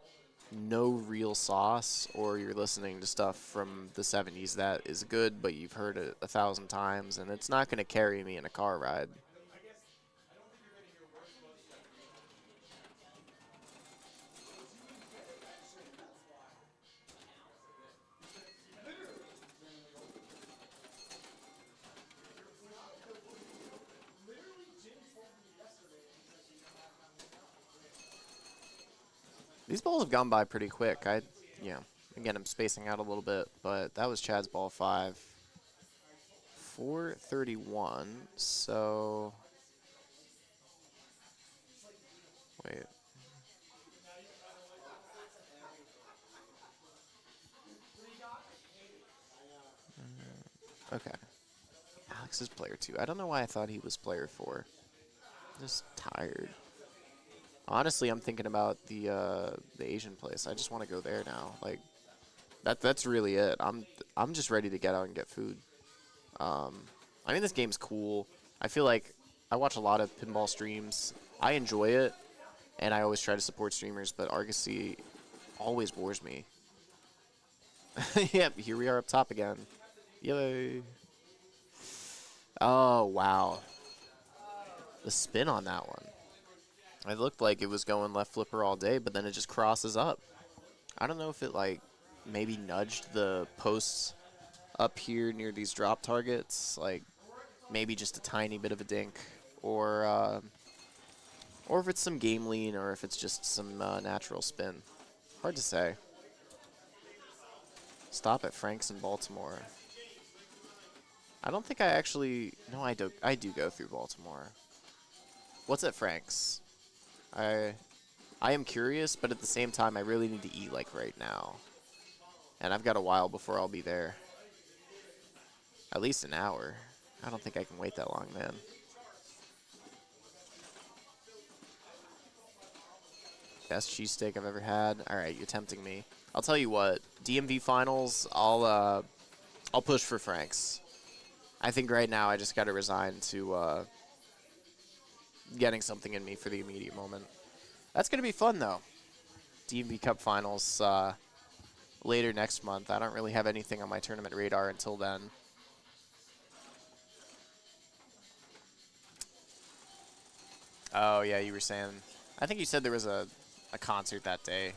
Speaker 1: no real sauce, or you're listening to stuff from the 70s that is good, but you've heard it 1,000 times, and it's not going to carry me in a car ride. These balls have gone by pretty quick. Again, I'm spacing out a little bit, but that was Chad's ball 5. 4:31, so... Wait. Okay. Alex is player 2. I don't know why I thought he was player 4. Just tired. Honestly, I'm thinking about the Asian place. I just want to go there now. Like, that's really it. I'm just ready to get out and get food. I mean, this game's cool. I feel like I watch a lot of pinball streams. I enjoy it, and I always try to support streamers, but Argosy always bores me. Yep, here we are up top again. Yay. Oh, wow. The spin on that one. It looked like it was going left flipper all day, but then it just crosses up. I don't know if it, like, maybe nudged the posts up here near these drop targets. Like, maybe just a tiny bit of a dink. Or if it's some game lean, or if it's just some natural spin. Hard to say. Stop at Frank's in Baltimore. I don't think I actually... No, I do go through Baltimore. What's at Frank's? I am curious, but at the same time, I really need to eat, like, right now. And I've got a while before I'll be there. At least an hour. I don't think I can wait that long, man. Best cheesesteak I've ever had. All right, you're tempting me. I'll tell you what. DMV finals, I'll push for Frank's. I think right now I just got to resign to getting something in me for the immediate moment. That's going to be fun, though. DMV Cup finals later next month. I don't really have anything on my tournament radar until then. Oh, yeah, you were saying. I think you said there was a concert that day.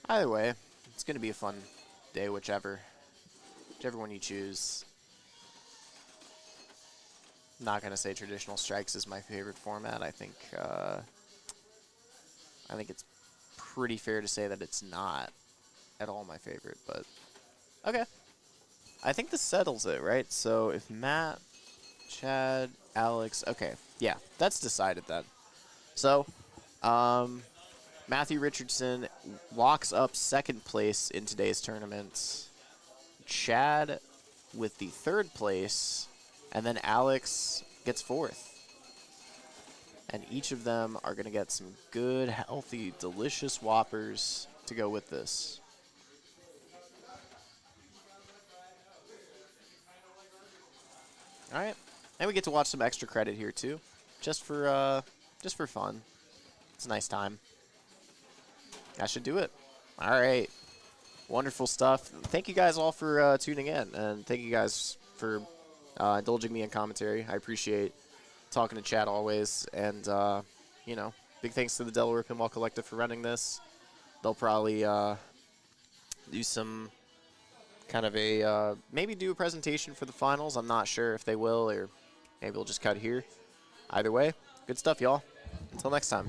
Speaker 1: Either way, it's going to be a fun day, whichever one you choose. Not going to say traditional strikes is my favorite format. I think it's pretty fair to say that it's not at all my favorite, but okay. I think this settles it, right? So if Matt, Chad, Alex, okay, yeah, that's decided then. So, Matthew Richardson locks up second place in today's tournament. Chad with the third place, and then Alex gets fourth. And each of them are going to get some good, healthy, delicious Whoppers to go with this. All right. And we get to watch some extra credit here too, just for fun. It's a nice time. That should do it. All right. Wonderful stuff. Thank you guys all for tuning in, and thank you guys for indulging me in commentary. I appreciate talking to chat always, and you know, big thanks to the Delaware Pinball Collective for running this. They'll probably do some kind of a maybe do a presentation for the finals. I'm not sure if they will, or maybe we'll just cut here. Either way, good stuff, y'all. Until next time.